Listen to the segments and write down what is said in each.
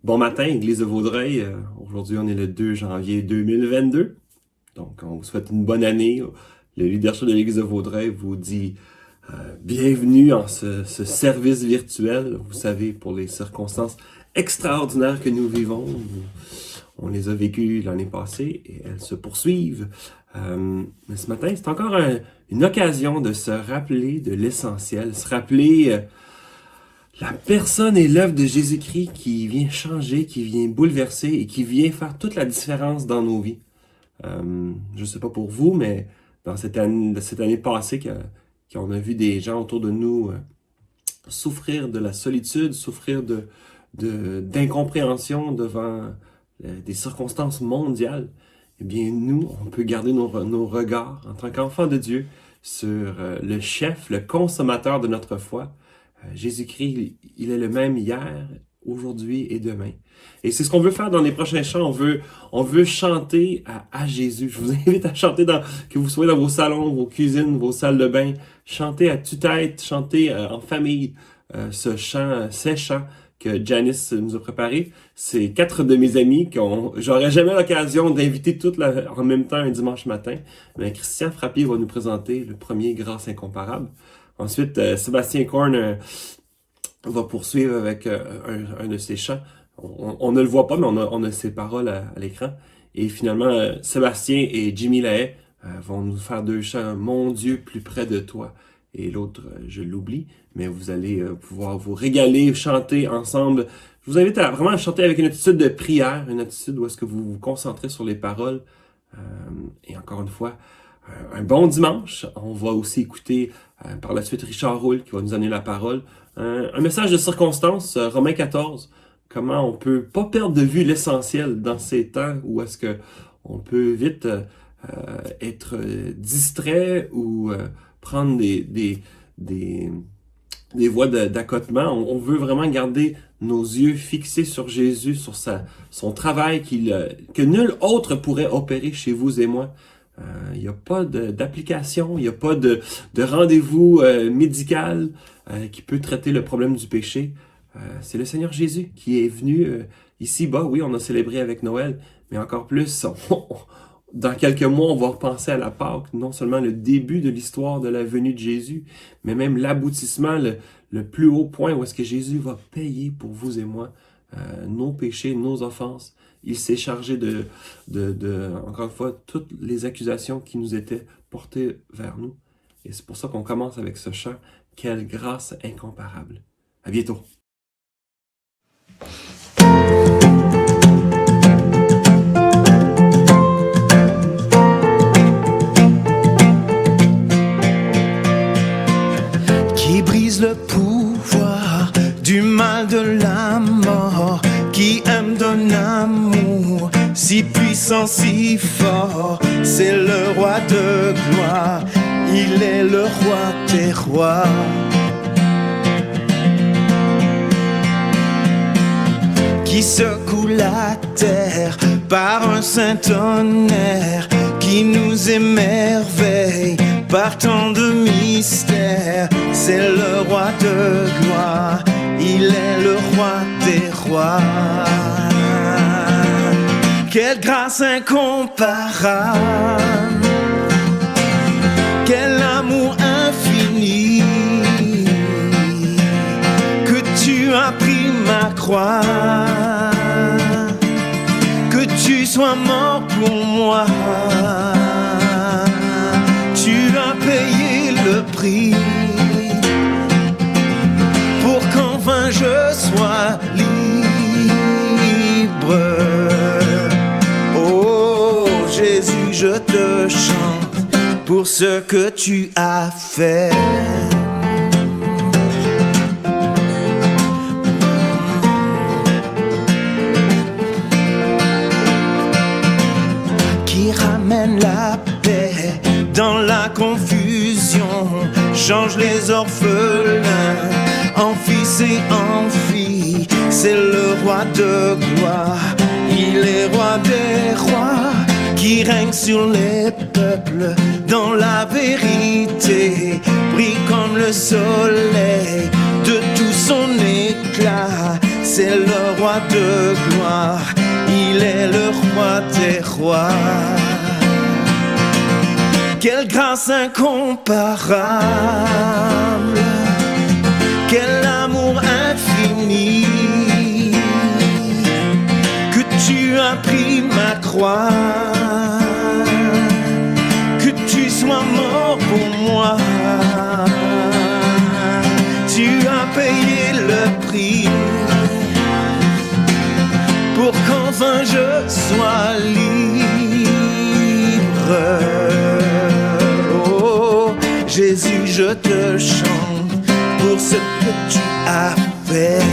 Bon matin, Église de Vaudreuil. Aujourd'hui, on est le 2 janvier 2022. Donc, on vous souhaite une bonne année. Le leadership de l'Église de Vaudreuil vous dit bienvenue en ce service virtuel. Vous savez, pour les circonstances extraordinaires que nous vivons, on les a vécues l'année passée et elles se poursuivent. Mais ce matin, c'est encore une occasion de se rappeler de l'essentiel, se rappeler la personne et l'œuvre de Jésus-Christ qui vient changer, qui vient bouleverser et qui vient faire toute la différence dans nos vies. Je ne sais pas pour vous, mais dans cette année passée, qu'on a vu des gens autour de nous souffrir de la solitude, souffrir d'incompréhension devant des circonstances mondiales, eh bien nous, on peut garder nos regards en tant qu'enfants de Dieu sur le chef, le consommateur de notre foi. Jésus-Christ, il est le même hier, aujourd'hui et demain. Et c'est ce qu'on veut faire dans les prochains chants. On veut chanter à Jésus. Je vous invite à chanter que vous soyez dans vos salons, vos cuisines, vos salles de bain. Chantez à tue-tête, chantez en famille ces chants que Janice nous a préparés. C'est 4 de mes amis j'aurais jamais l'occasion d'inviter toutes en même temps un dimanche matin. Mais Christian Frappier va nous présenter le premier Grâce incomparable. Ensuite, Sébastien Korn va poursuivre avec un de ses chants. On ne le voit pas, mais on a ses paroles à l'écran. Et finalement, Sébastien et Jimmy Lahaye vont nous faire 2 chants. Mon Dieu, plus près de toi. Et l'autre, je l'oublie, mais vous allez pouvoir vous régaler, chanter ensemble. Je vous invite à vraiment chanter avec une attitude de prière, une attitude où est-ce que vous vous concentrez sur les paroles. Et encore une fois, un bon dimanche. On va aussi écouter par la suite Richard Roule qui va nous donner la parole. Un message de circonstance, Romains 14. Comment on peut pas perdre de vue l'essentiel dans ces temps où est-ce que on peut vite être distrait ou prendre des voies d'accotement. On veut vraiment garder nos yeux fixés sur Jésus, sur son travail que nul autre pourrait opérer chez vous et moi. Il n'y a pas d'application, il n'y a pas de rendez-vous médical qui peut traiter le problème du péché. C'est le Seigneur Jésus qui est venu ici-bas. Oui, on a célébré avec Noël, mais encore plus, dans quelques mois, on va repenser à la Pâque, non seulement le début de l'histoire de la venue de Jésus, mais même l'aboutissement, le plus haut point où est-ce que Jésus va payer pour vous et moi nos péchés, nos offenses. Il s'est chargé de, encore une fois, toutes les accusations qui nous étaient portées vers nous. Et c'est pour ça qu'on commence avec ce chant. Quelle grâce incomparable. À bientôt. Qui brise le pouvoir du mal de la mort, qui aime d'un amour si puissant, si fort, c'est le roi de gloire, il est le roi des rois. Qui secoue la terre par un saint tonnerre, qui nous émerveille par tant de mystères, c'est le roi de gloire, il est le roi des rois. Quelle grâce incomparable, quel amour infini, que tu as pris ma croix, que tu sois mort pour moi. Tu as payé le prix pour qu'enfin je sois libre. Oh Jésus, je te chante pour ce que tu as fait. Qui ramène la paix dans la confusion, change les orphelins en fils et en filles, c'est le roi de gloire, il est roi des rois, qui règne sur les peuples dans la vérité, brille comme le soleil de tout son éclat, c'est le roi de gloire, il est le roi des rois. Quelle grâce incomparable, quel amour infini, que tu as pris ma croix, que tu sois mort pour moi. Tu as payé le prix pour qu'enfin je sois libre. Oh, Jésus, je te chante pour ce que tu as fait.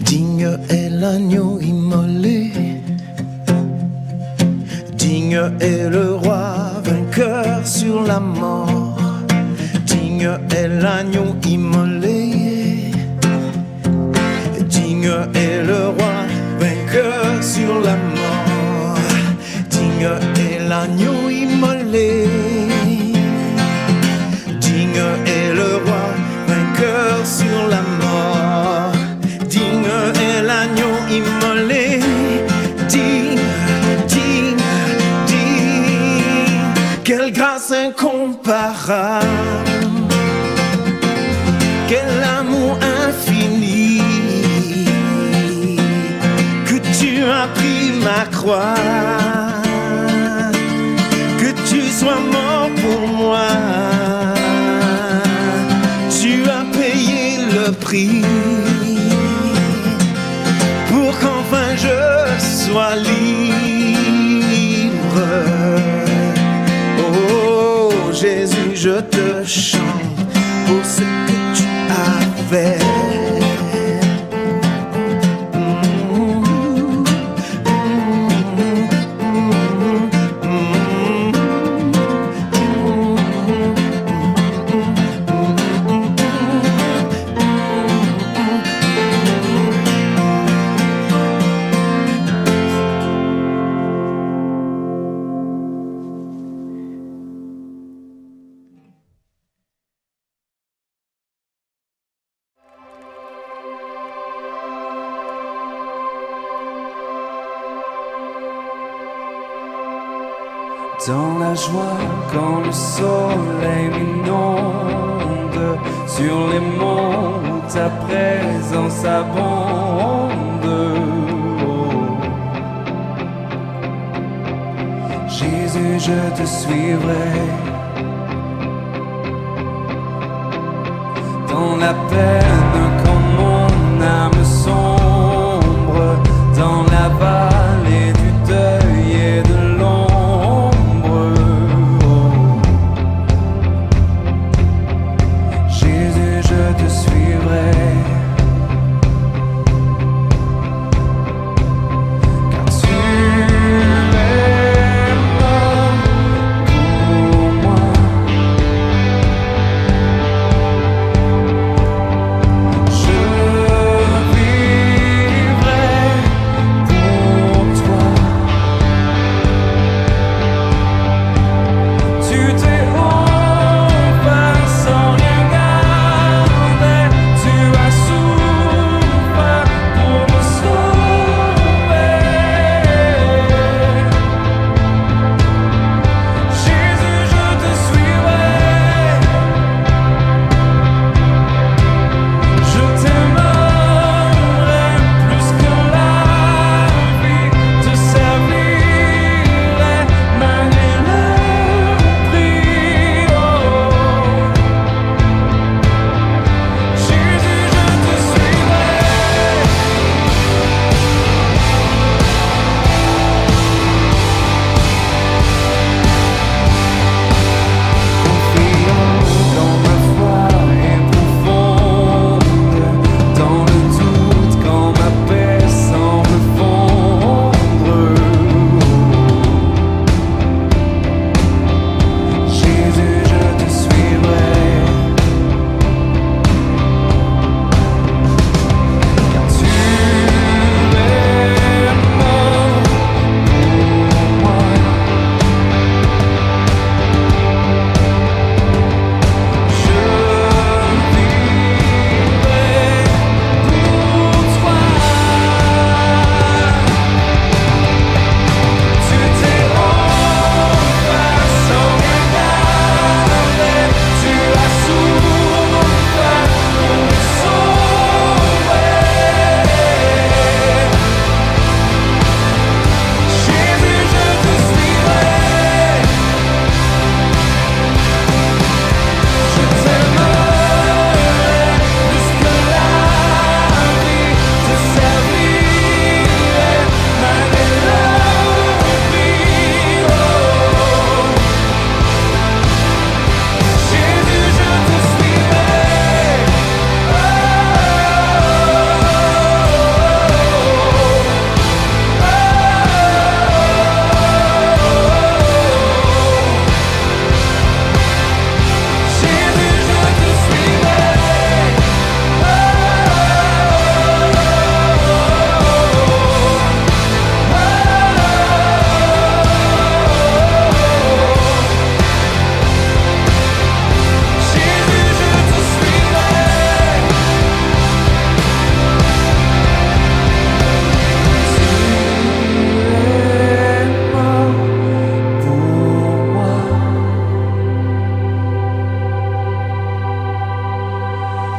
Digne est l'agneau immolé, digne est le roi vainqueur sur la mort. Digne est l'agneau immolé, digne est le roi vainqueur sur la mort. Digne est l'agneau immolé, digne est le roi vainqueur sur la mort. Digne est l'agneau immolé, digne, digne, digne. Quelle grâce incomparable, quel amour infini, que tu as pris ma croix, que tu sois mort pour moi. Tu as payé le prix pour qu'enfin je sois libre. Oh Jésus, je te chante pour ce que tu as fait. Dans la joie quand le soleil m'inonde, sur les monts où ta présence abonde. Oh. Jésus, je te suivrai dans la peine quand mon âme sombre, dans la vallée du deuil et de l'ombre. Je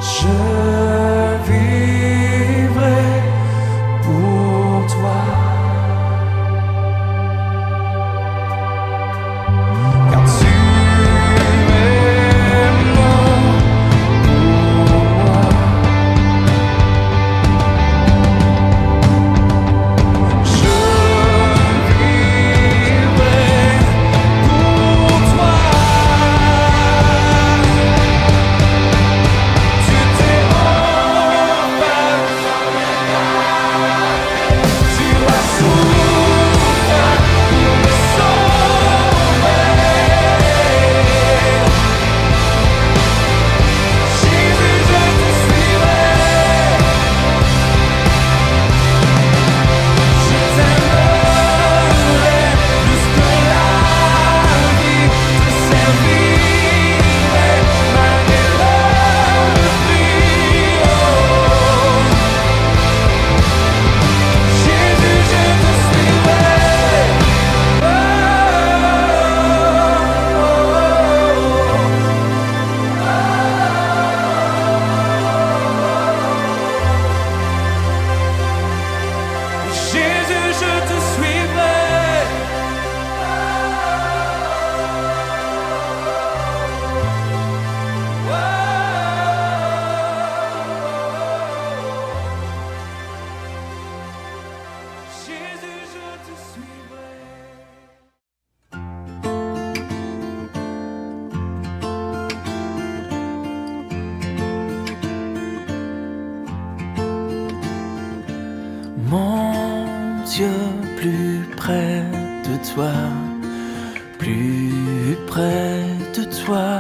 Je vivrai pour toi. Car tu es mort pour moi. Je vivrai pour toi. Tu t'es offert, tu as souffert pour me sauver. Jésus, je te suivrai. Je t'aimerai jusqu'à la vie, te servirai malgré le prix. Jésus, je te suivrai. Jésus, je te suivrai. Jésus, je te suivrai. Mon Dieu, plus près de toi, plus près de toi,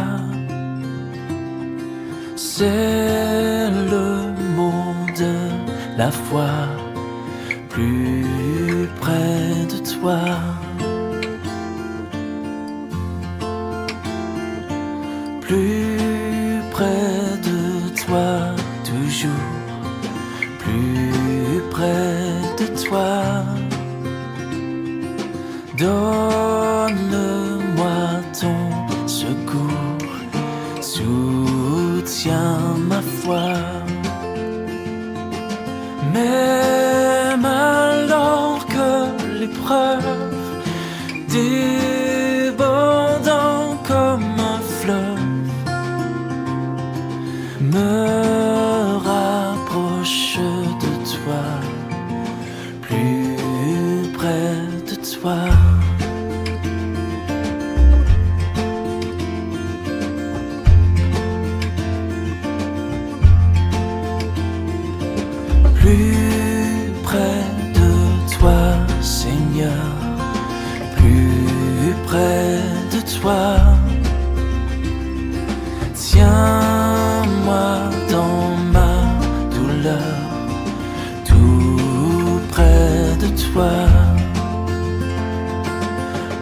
c'est le mot de la foi, plus près de toi. Plus près de toi, toujours plus près de toi. Donne-moi ton secours, soutiens ma foi. Même alors que l'épreuve débordant comme un fleuve me rapproche de toi, plus près de toi. Plus près de toi, Seigneur, plus près de toi. Tiens-moi dans ma douleur, tout près de toi.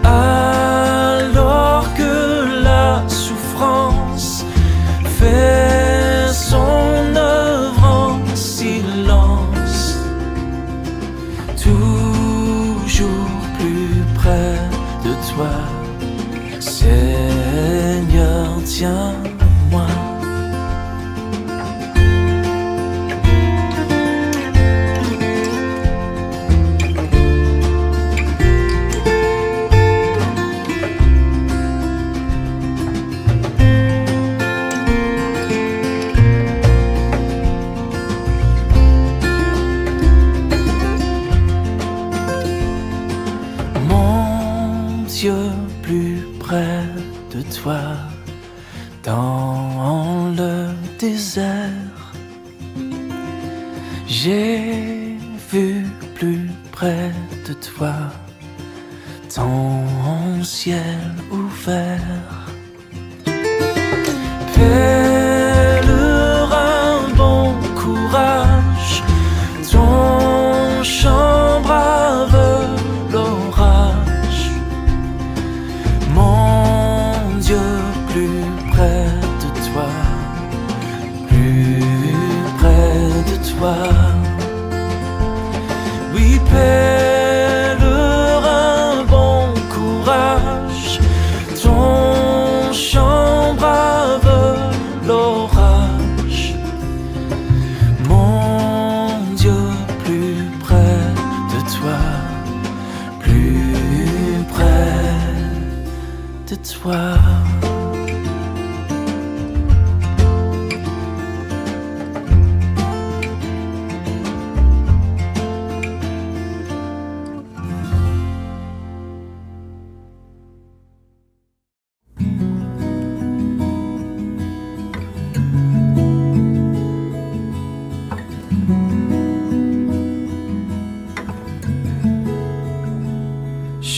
Alors que la souffrance fait son œuvre en silence, toujours plus près de toi, Seigneur, tiens-moi. Mon Dieu, plus près de toi, dans le désert, j'ai vu plus près de toi ton ciel ouvert. Pèlerin, bon courage, ton chant brave l'orage. Mon Dieu, plus près de toi, plus près de toi. Oui, pèlerin, bon courage, ton chant brave l'orage.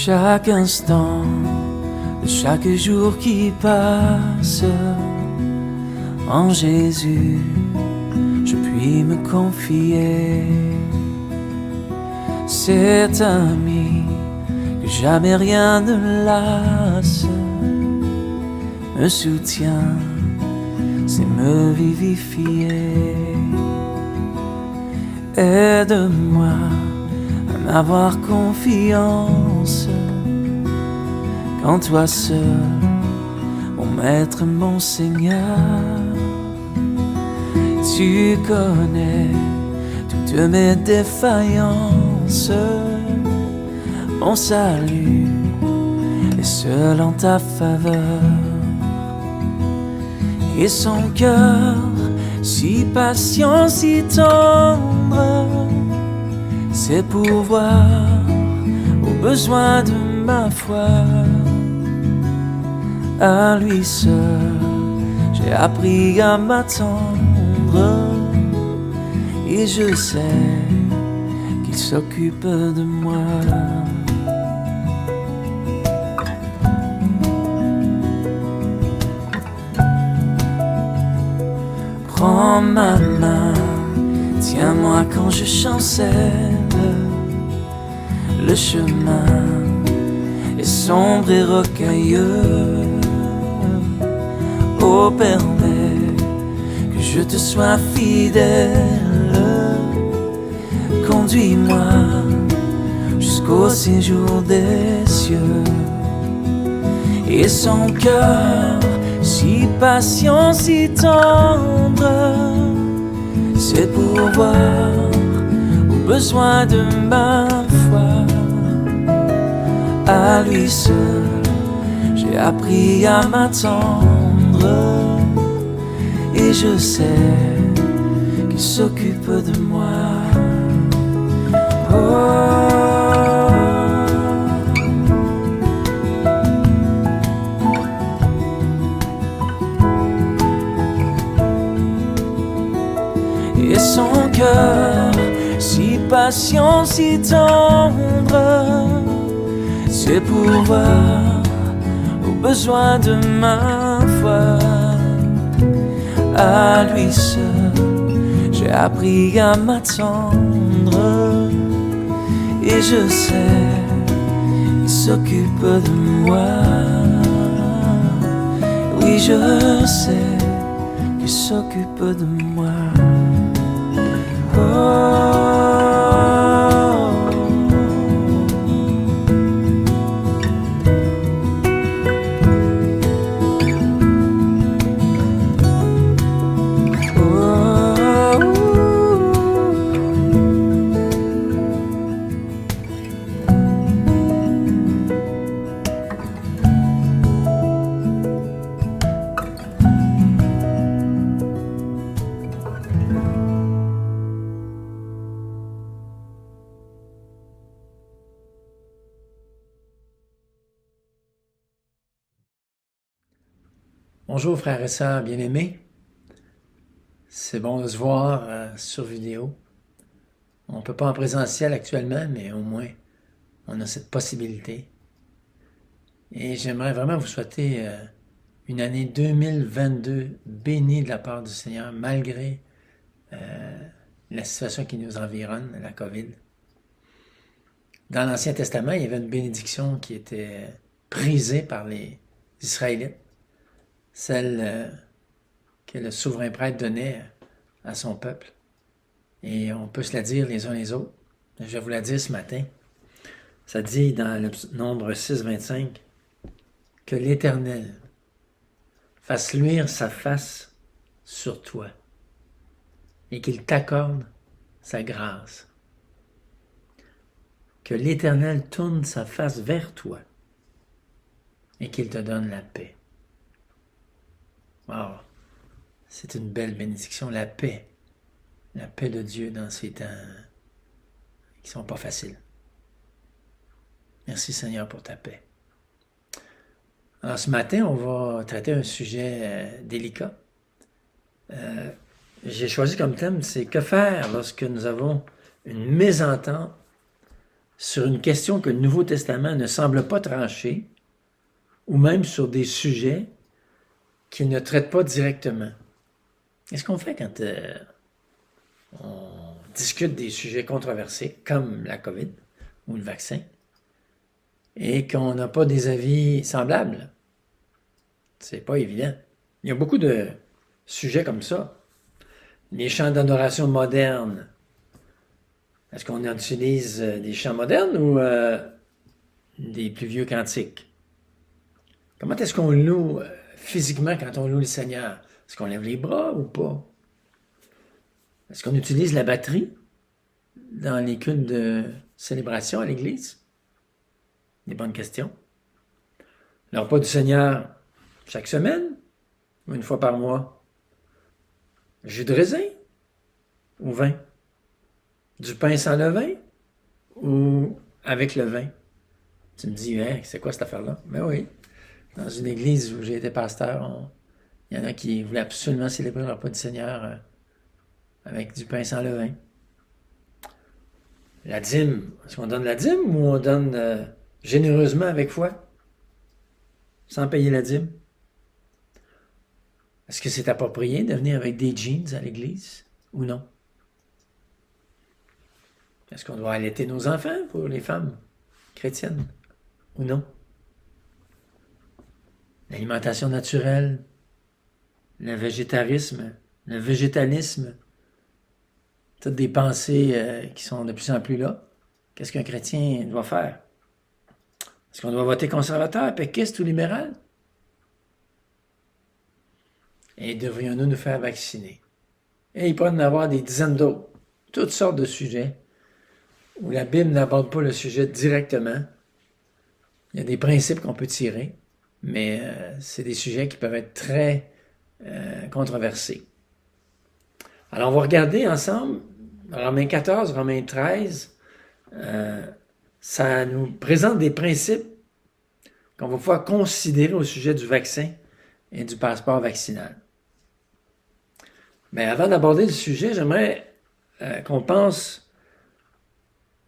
Chaque instant, de chaque jour qui passe, en Jésus, je puis me confier. Cet ami que jamais rien ne lasse me soutient, c'est me vivifier. Aide-moi à m'avoir confiance quand toi seul, mon maître, mon Seigneur, tu connais toutes mes défaillances. Mon salut est seul en ta faveur. Et son cœur, si patient, si tendre, c'est pourvoir aux besoins de ma foi. À lui seul, j'ai appris à m'attendre, et je sais qu'il s'occupe de moi. Prends ma main, tiens-moi quand je chancelle. Le chemin est sombre et rocailleux. Oh, permets que je te sois fidèle. Conduis-moi jusqu'au séjour des cieux. Et son cœur, si patient, si tendre, c'est pourvoir aux besoins de ma foi. À lui seul, j'ai appris à m'attendre, et je sais qu'il s'occupe de moi. Et son cœur, si patient, si tendre, c'est pourvoir aux besoins de ma foi. À lui seul, j'ai appris à m'attendre, et je sais qu'il s'occupe de moi. Oui, je sais qu'il s'occupe de moi. Bonjour frères et sœurs bien-aimés, c'est bon de se voir sur vidéo. On ne peut pas en présentiel actuellement, mais au moins on a cette possibilité. Et j'aimerais vraiment vous souhaiter une année 2022 bénie de la part du Seigneur, malgré la situation qui nous environne, la COVID. Dans l'Ancien Testament, il y avait une bénédiction qui était prisée par les Israélites, celle que le souverain prêtre donnait à son peuple. Et on peut se la dire les uns les autres. Je vais vous la dire ce matin. Ça dit dans le Nombre 6, 25, que l'Éternel fasse luire sa face sur toi et qu'il t'accorde sa grâce. Que l'Éternel tourne sa face vers toi et qu'il te donne la paix. Wow, c'est une belle bénédiction, la paix de Dieu dans ces temps qui ne sont pas faciles. Merci Seigneur pour ta paix. Alors ce matin, on va traiter un sujet délicat. J'ai choisi comme thème, c'est que faire lorsque nous avons une mésentente sur une question que le Nouveau Testament ne semble pas trancher, ou même sur des sujets qu'il ne traite pas directement. Qu'est-ce qu'on fait quand on discute des sujets controversés, comme la COVID ou le vaccin, et qu'on n'a pas des avis semblables? C'est pas évident. Il y a beaucoup de sujets comme ça. Les chants d'adoration modernes. Est-ce qu'on utilise des chants modernes ou des plus vieux cantiques? Comment est-ce qu'on loue physiquement quand on loue le Seigneur? Est-ce qu'on lève les bras ou pas? Est-ce qu'on utilise la batterie dans les cultes de célébration à l'Église? Des bonnes questions. Le repas du Seigneur chaque semaine ou une fois par mois? Jus de raisin ou vin? Du pain sans levain ou avec le vin? Tu me dis, hein, c'est quoi cette affaire-là? Ben oui. Dans une église où j'ai été pasteur, il y en a qui voulaient absolument célébrer le repas du Seigneur avec du pain sans levain. La dîme, est-ce qu'on donne la dîme ou on donne généreusement avec foi, sans payer la dîme? Est-ce que c'est approprié de venir avec des jeans à l'église ou non? Est-ce qu'on doit allaiter nos enfants pour les femmes chrétiennes ou non? L'alimentation naturelle, le végétarisme, le végétalisme, toutes des pensées qui sont de plus en plus là. Qu'est-ce qu'un chrétien doit faire? Est-ce qu'on doit voter conservateur, péquiste ou libéral? Et devrions-nous nous faire vacciner? Et il peut y en avoir des dizaines d'autres, toutes sortes de sujets où la Bible n'aborde pas le sujet directement. Il y a des principes qu'on peut tirer, mais c'est des sujets qui peuvent être très controversés. Alors, on va regarder ensemble Romains 14, Romains 13. Ça nous présente des principes qu'on va pouvoir considérer au sujet du vaccin et du passeport vaccinal. Mais avant d'aborder le sujet, j'aimerais qu'on pense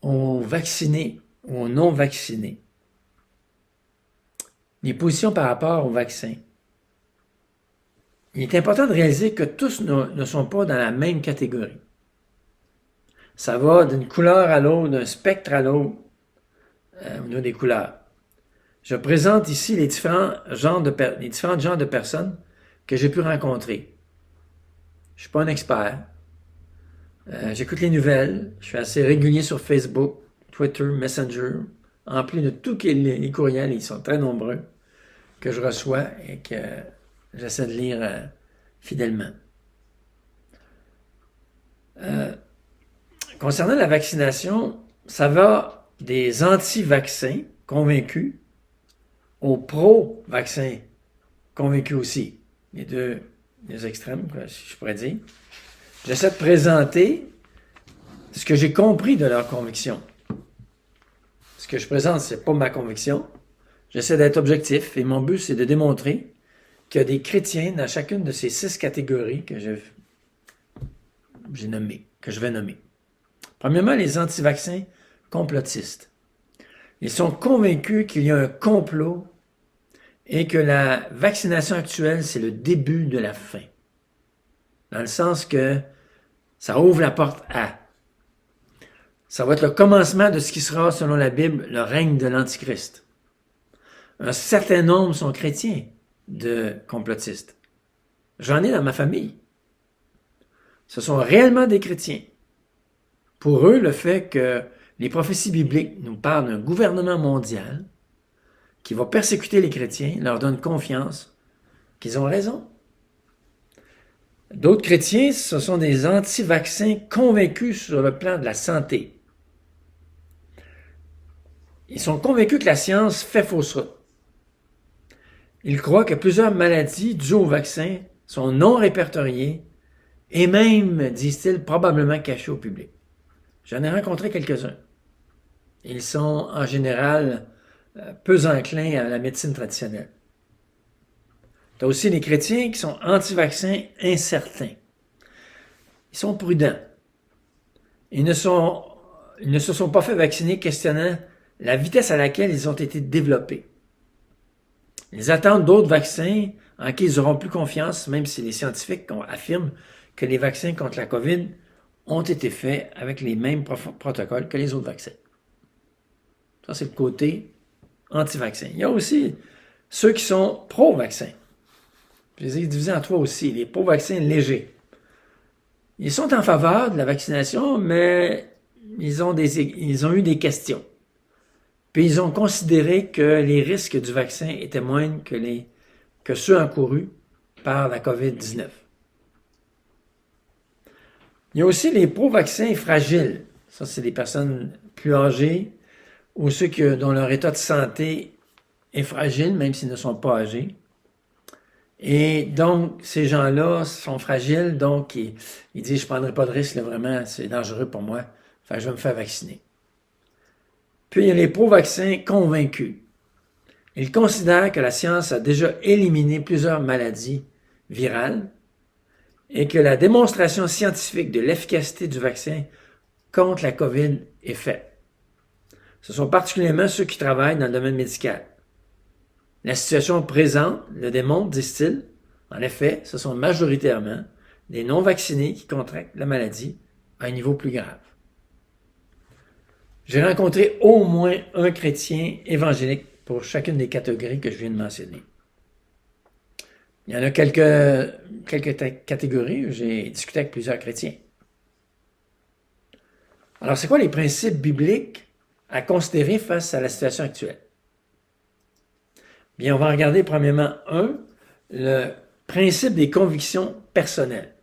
aux vaccinés ou aux non-vaccinés. Les positions par rapport au vaccin. Il est important de réaliser que tous ne sont pas dans la même catégorie. Ça va d'une couleur à l'autre, d'un spectre à l'autre, au niveau des couleurs. Je présente ici les différents genres de personnes que j'ai pu rencontrer. Je ne suis pas un expert. J'écoute les nouvelles. Je suis assez régulier sur Facebook, Twitter, Messenger, en plus de tous les courriels, ils sont très nombreux, que je reçois et que j'essaie de lire fidèlement. Concernant la vaccination, ça va des anti-vaccins convaincus aux pro-vaccins convaincus aussi. Les deux extrêmes, si je pourrais dire. J'essaie de présenter ce que j'ai compris de leur conviction. Ce que je présente, ce n'est pas ma conviction. J'essaie d'être objectif et mon but, c'est de démontrer qu'il y a des chrétiens dans chacune de ces 6 catégories que j'ai nommées, que je vais nommer. Premièrement, les anti-vaccins complotistes. Ils sont convaincus qu'il y a un complot et que la vaccination actuelle, c'est le début de la fin. Dans le sens que ça ouvre la porte à. Ça va être le commencement de ce qui sera, selon la Bible, le règne de l'Antichrist. Un certain nombre sont chrétiens de complotistes. J'en ai dans ma famille. Ce sont réellement des chrétiens. Pour eux, le fait que les prophéties bibliques nous parlent d'un gouvernement mondial qui va persécuter les chrétiens leur donne confiance qu'ils ont raison. D'autres chrétiens, ce sont des anti-vaccins convaincus sur le plan de la santé. Ils sont convaincus que la science fait fausse route. Ils croient que plusieurs maladies dues au vaccin sont non répertoriées et même, disent-ils, probablement cachées au public. J'en ai rencontré quelques-uns. Ils sont en général peu enclins à la médecine traditionnelle. Tu as aussi les chrétiens qui sont anti-vaccins incertains. Ils sont prudents. Ils ne sont ils ne se sont pas fait vacciner, questionnant la vitesse à laquelle ils ont été développés. Ils attendent d'autres vaccins en qui ils auront plus confiance, même si les scientifiques affirment que les vaccins contre la COVID ont été faits avec les mêmes protocoles que les autres vaccins. Ça, c'est le côté anti-vaccin. Il y a aussi ceux qui sont pro-vaccin. Je les ai divisés en trois aussi. Les pro-vaccins légers. Ils sont en faveur de la vaccination, mais ils ont eu des questions. Puis ils ont considéré que les risques du vaccin étaient moindres que ceux encourus par la COVID-19. Il y a aussi les pro-vaccins fragiles. Ça, c'est des personnes plus âgées ou ceux dont leur état de santé est fragile, même s'ils ne sont pas âgés. Et donc, ces gens-là sont fragiles, donc ils disent « je ne prendrai pas de risque, là, vraiment, c'est dangereux pour moi, enfin, je vais me faire vacciner ». Puis, il y a les pro-vaccins convaincus. Ils considèrent que la science a déjà éliminé plusieurs maladies virales et que la démonstration scientifique de l'efficacité du vaccin contre la COVID est faite. Ce sont particulièrement ceux qui travaillent dans le domaine médical. La situation présente le démontre, disent-ils. En effet, ce sont majoritairement des non-vaccinés qui contractent la maladie à un niveau plus grave. J'ai rencontré au moins un chrétien évangélique pour chacune des catégories que je viens de mentionner. Il y en a quelques catégories où j'ai discuté avec plusieurs chrétiens. Alors, c'est quoi les principes bibliques à considérer face à la situation actuelle? Bien, on va regarder premièrement le principe des convictions personnelles.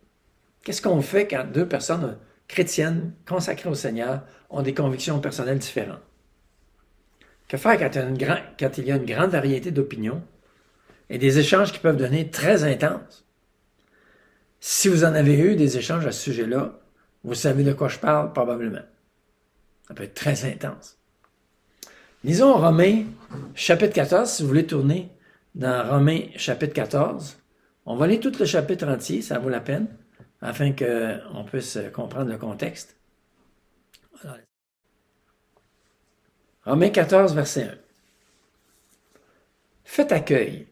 Qu'est-ce qu'on fait quand deux personnes chrétiennes consacrées au Seigneur ont des convictions personnelles différentes? Que faire quand il y a une grande variété d'opinions et des échanges qui peuvent devenir très intenses? Si vous en avez eu des échanges à ce sujet-là, vous savez de quoi je parle probablement. Ça peut être très intense. Lisons Romains, chapitre 14, si vous voulez tourner dans Romains, chapitre 14. On va lire tout le chapitre entier, ça vaut la peine, afin qu'on puisse comprendre le contexte. Alors, Romains 14, verset 1. Faites accueil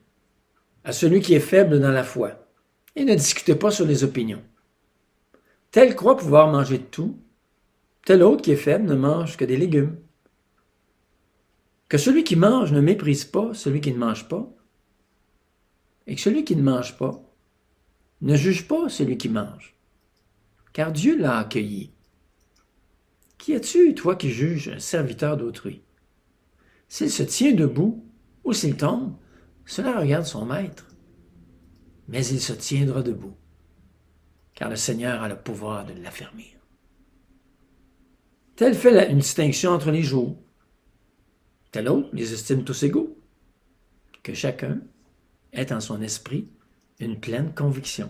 à celui qui est faible dans la foi, et ne discutez pas sur les opinions. Tel croit pouvoir manger de tout, tel autre qui est faible ne mange que des légumes. Que celui qui mange ne méprise pas celui qui ne mange pas, et que celui qui ne mange pas ne juge pas celui qui mange, car Dieu l'a accueilli. Qui es-tu, toi qui juges un serviteur d'autrui? S'il se tient debout ou s'il tombe, cela regarde son maître, mais il se tiendra debout, car le Seigneur a le pouvoir de l'affermir. Tel fait une distinction entre les jours. Tel autre les estime tous égaux. Que chacun ait en son esprit une pleine conviction.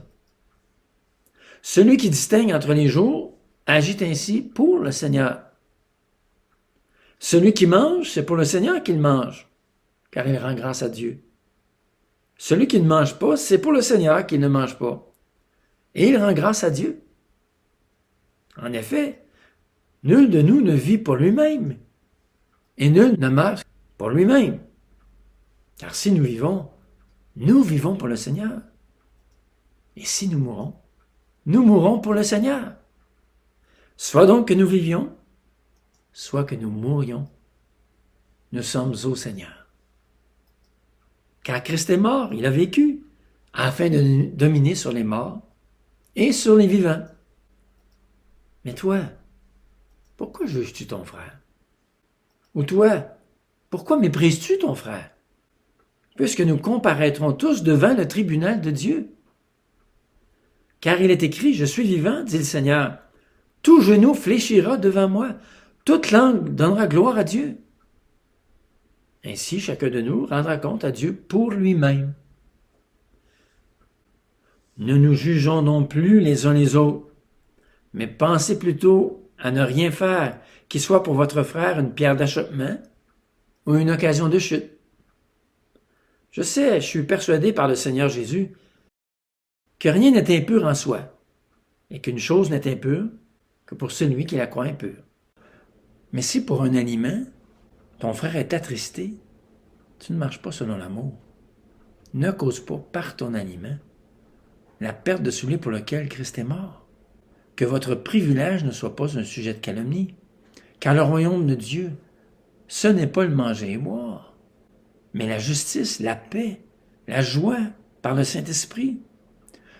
Celui qui distingue entre les jours agit ainsi pour le Seigneur. Celui qui mange, c'est pour le Seigneur qu'il mange, car il rend grâce à Dieu. Celui qui ne mange pas, c'est pour le Seigneur qu'il ne mange pas, et il rend grâce à Dieu. En effet, nul de nous ne vit pour lui-même, et nul ne meurt pour lui-même. Car si nous vivons pour le Seigneur. Et si nous mourrons pour le Seigneur. Soit donc que nous vivions, soit que nous mourions, nous sommes au Seigneur. Car Christ est mort, il a vécu, afin de dominer sur les morts et sur les vivants. Mais toi, pourquoi juges-tu ton frère? Ou toi, pourquoi méprises-tu ton frère? Puisque nous comparaîtrons tous devant le tribunal de Dieu. Car il est écrit, « Je suis vivant, dit le Seigneur. Tout genou fléchira devant moi, toute langue donnera gloire à Dieu. » Ainsi, chacun de nous rendra compte à Dieu pour lui-même. Ne nous jugeons non plus les uns les autres, mais pensez plutôt à ne rien faire qui soit pour votre frère une pierre d'achoppement ou une occasion de chute. Je suis persuadé par le Seigneur Jésus que rien n'est impur en soi, et qu'une chose n'est impure que pour celui qui la croit impure. Mais si pour un aliment, ton frère est attristé, tu ne marches pas selon l'amour. Ne cause pas par ton aliment la perte de celui pour lequel Christ est mort. Que votre privilège ne soit pas un sujet de calomnie. Car le royaume de Dieu, ce n'est pas le manger et boire, mais la justice, la paix, la joie par le Saint-Esprit.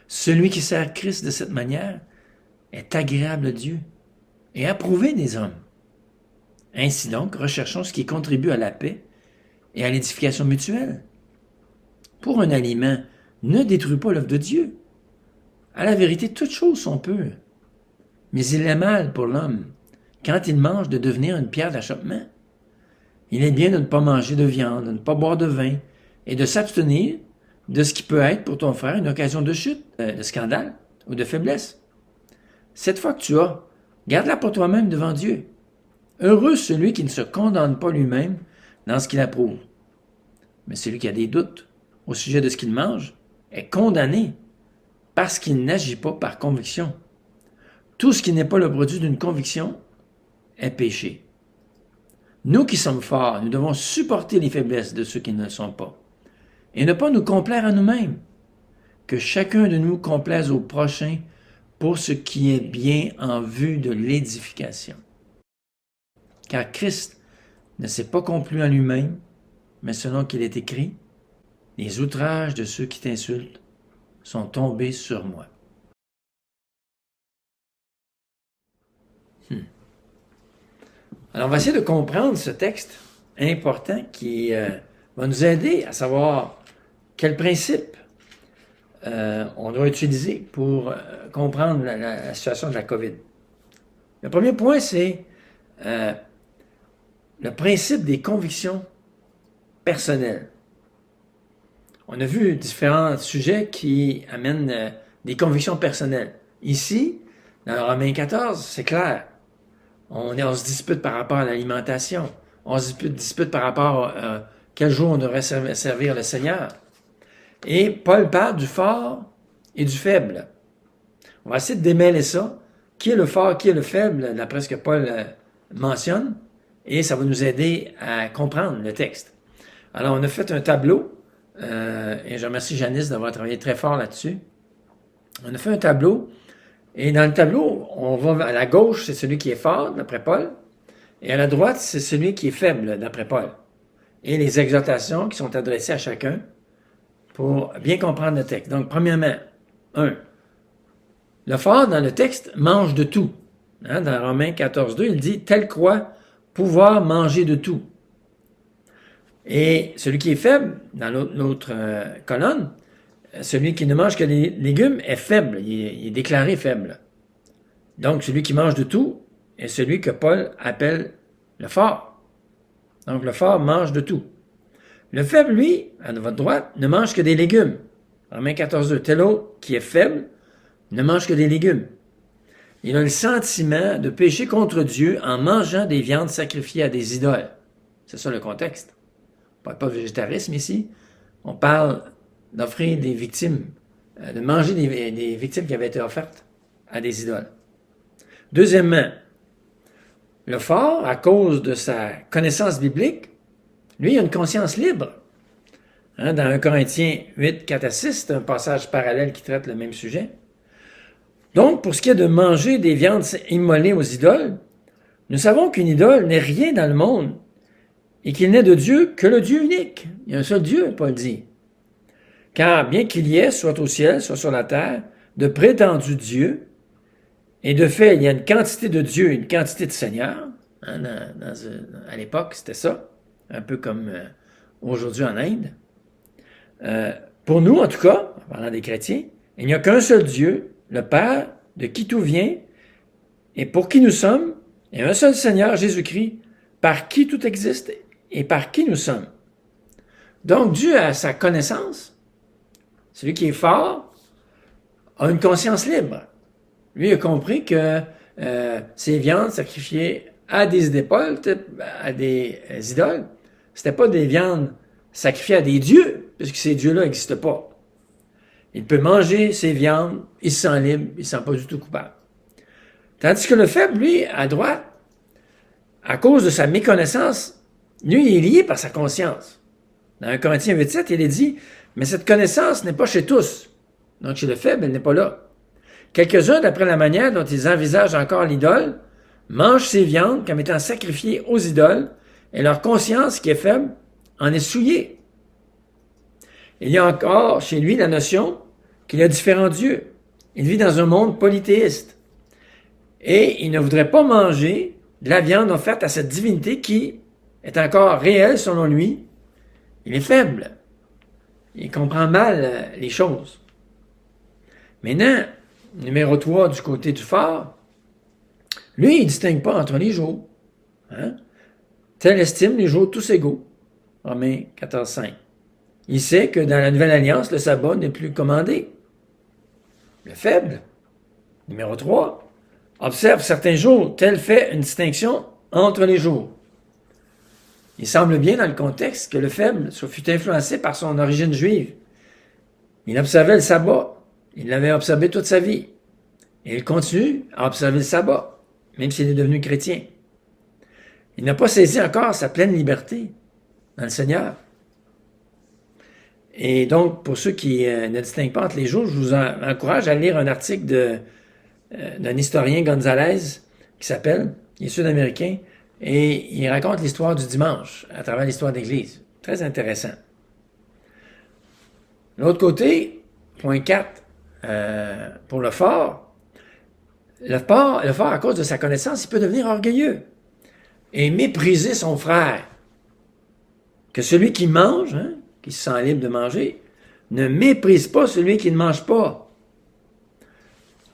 Celui qui sert Christ de cette manière est agréable à Dieu et approuvé des hommes. Ainsi donc, recherchons ce qui contribue à la paix et à l'édification mutuelle. Pour un aliment, ne détruis pas l'œuvre de Dieu. À la vérité, toutes choses sont pures. Mais il est mal pour l'homme, quand il mange, de devenir une pierre d'achoppement. Il est bien de ne pas manger de viande, de ne pas boire de vin, et de s'abstenir de ce qui peut être pour ton frère une occasion de chute, de scandale ou de faiblesse. Cette fois que tu as, garde-la pour toi-même devant Dieu. Heureux celui qui ne se condamne pas lui-même dans ce qu'il approuve. Mais celui qui a des doutes au sujet de ce qu'il mange est condamné parce qu'il n'agit pas par conviction. Tout ce qui n'est pas le produit d'une conviction est péché. Nous qui sommes forts, nous devons supporter les faiblesses de ceux qui ne le sont pas et ne pas nous complaire à nous-mêmes. Que chacun de nous complaise au prochain pour ce qui est bien en vue de l'édification. Car Christ ne s'est pas complu en lui-même, mais selon qu'il est écrit, « Les outrages de ceux qui t'insultent sont tombés sur moi. » Alors, on va essayer de comprendre ce texte important qui va nous aider à savoir quel principe on doit utiliser pour comprendre la situation de la COVID. Le premier point, c'est le principe des convictions personnelles. On a vu différents sujets qui amènent des convictions personnelles. Ici, dans Romains 14, c'est clair. On se dispute par rapport à l'alimentation. On se dispute par rapport à quel jour on devrait servir le Seigneur. Et Paul parle du fort et du faible. On va essayer de démêler ça. Qui est le fort, qui est le faible, d'après ce que Paul mentionne. Et ça va nous aider à comprendre le texte. Alors, on a fait un tableau. Et je remercie Janice d'avoir travaillé très fort là-dessus. On a fait un tableau. Et dans le tableau, on va à la gauche, c'est celui qui est fort, d'après Paul. Et à la droite, c'est celui qui est faible, d'après Paul. Et les exhortations qui sont adressées à chacun pour bien comprendre le texte. Donc, premièrement, 1. Le fort, dans le texte, mange de tout. Dans Romains 14, 2, il dit « Tel croit pouvoir manger de tout ». Et celui qui est faible, dans l'autre colonne, celui qui ne mange que des légumes est faible, il est déclaré faible. Donc, celui qui mange de tout est celui que Paul appelle le fort. Donc, le fort mange de tout. Le faible, lui, à votre droite, ne mange que des légumes. Romains 14, 2. Tel autre qui est faible ne mange que des légumes. Il a le sentiment de pécher contre Dieu en mangeant des viandes sacrifiées à des idoles. C'est ça le contexte. On ne parle pas de végétarisme ici. On parle d'offrir des victimes, de manger des victimes qui avaient été offertes à des idoles. Deuxièmement, le fort, à cause de sa connaissance biblique, lui, il a une conscience libre. Dans 1 Corinthiens 8, 4 à 6, c'est un passage parallèle qui traite le même sujet. Donc, pour ce qui est de manger des viandes immolées aux idoles, nous savons qu'une idole n'est rien dans le monde et qu'il n'est de Dieu que le Dieu unique. Il y a un seul Dieu, Paul dit. Car bien qu'il y ait, soit au ciel, soit sur la terre, de prétendus dieux, et de fait, il y a une quantité de dieux et une quantité de seigneurs. À l'époque, c'était ça, un peu comme aujourd'hui en Inde. Pour nous, en tout cas, en parlant des chrétiens, il n'y a qu'un seul Dieu, le Père, de qui tout vient, et pour qui nous sommes, et un seul Seigneur, Jésus-Christ, par qui tout existe et par qui nous sommes. Donc, Dieu a sa connaissance. Celui qui est fort a une conscience libre. Lui a compris que ces viandes sacrifiées à des idoles, c'était pas des viandes sacrifiées à des dieux, puisque ces dieux-là n'existent pas. Il peut manger ces viandes, il se sent libre, il ne se sent pas du tout coupable. Tandis que le faible, lui, à droite, à cause de sa méconnaissance, lui, il est lié par sa conscience. Dans 1 Corinthiens 8,7, il est dit, « Mais cette connaissance n'est pas chez tous. » Donc, chez le faible, elle n'est pas là. Quelques-uns, d'après la manière dont ils envisagent encore l'idole, mangent ces viandes comme étant sacrifiées aux idoles, et leur conscience, qui est faible, en est souillée. Il y a encore chez lui la notion qu'il y a différents dieux. Il vit dans un monde polythéiste. Et il ne voudrait pas manger de la viande offerte à cette divinité qui est encore réelle selon lui. Il est faible. Il comprend mal les choses. Maintenant, numéro 3 du côté du fort, lui, il ne distingue pas entre les jours. Hein? Tel estime les jours tous égaux. Romains 14,5. Il sait que dans la Nouvelle Alliance, le sabbat n'est plus commandé. Le faible, numéro 3, observe certains jours, tel fait une distinction entre les jours. Il semble bien dans le contexte que le faible fut influencé par son origine juive. Il observait le sabbat. Il l'avait observé toute sa vie. Et il continue à observer le sabbat, même s'il est devenu chrétien. Il n'a pas saisi encore sa pleine liberté dans le Seigneur. Et donc, pour ceux qui ne distinguent pas entre les jours, je vous encourage à lire un article d'un historien Gonzalez qui s'appelle, il est sud-américain, et il raconte l'histoire du dimanche à travers l'histoire de l'Église. Très intéressant. L'autre côté, point 4, pour le fort, à cause de sa connaissance, il peut devenir orgueilleux et mépriser son frère. Que celui qui mange, hein, qui se sent libre de manger, ne méprise pas celui qui ne mange pas.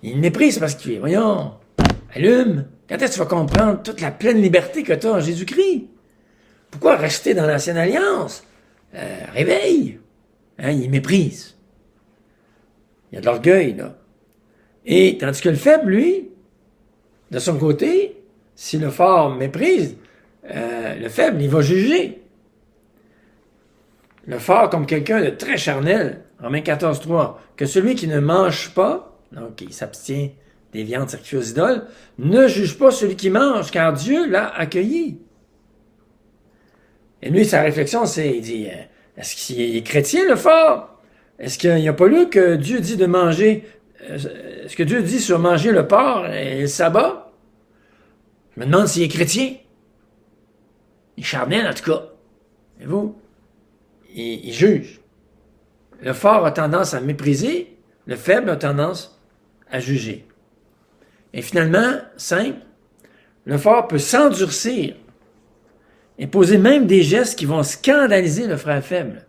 Il méprise parce qu'il dit, voyons, allume, quand est-ce que tu vas comprendre toute la pleine liberté que tu as en Jésus-Christ? Pourquoi rester dans l'Ancienne Alliance? Réveille! Hein, il méprise. Il y a de l'orgueil, là. Et tandis que le faible, lui, de son côté, si le fort méprise, le faible, il va juger. Le fort comme quelqu'un de très charnel, Romains 14,3, que celui qui ne mange pas, donc il s'abstient des viandes sacrifiées aux idoles, ne juge pas celui qui mange, car Dieu l'a accueilli. Et lui, sa réflexion, c'est, il dit, est-ce qu'il est chrétien, le fort? Est-ce qu'il n'y a pas lu que Dieu dit de manger, est-ce que Dieu dit sur manger le porc et le sabbat? Je me demande s'il est chrétien. Il est charnel, en tout cas. Et vous? Il juge. Le fort a tendance à mépriser, le faible a tendance à juger. Et finalement, 5, le fort peut s'endurcir et poser même des gestes qui vont scandaliser le frère faible.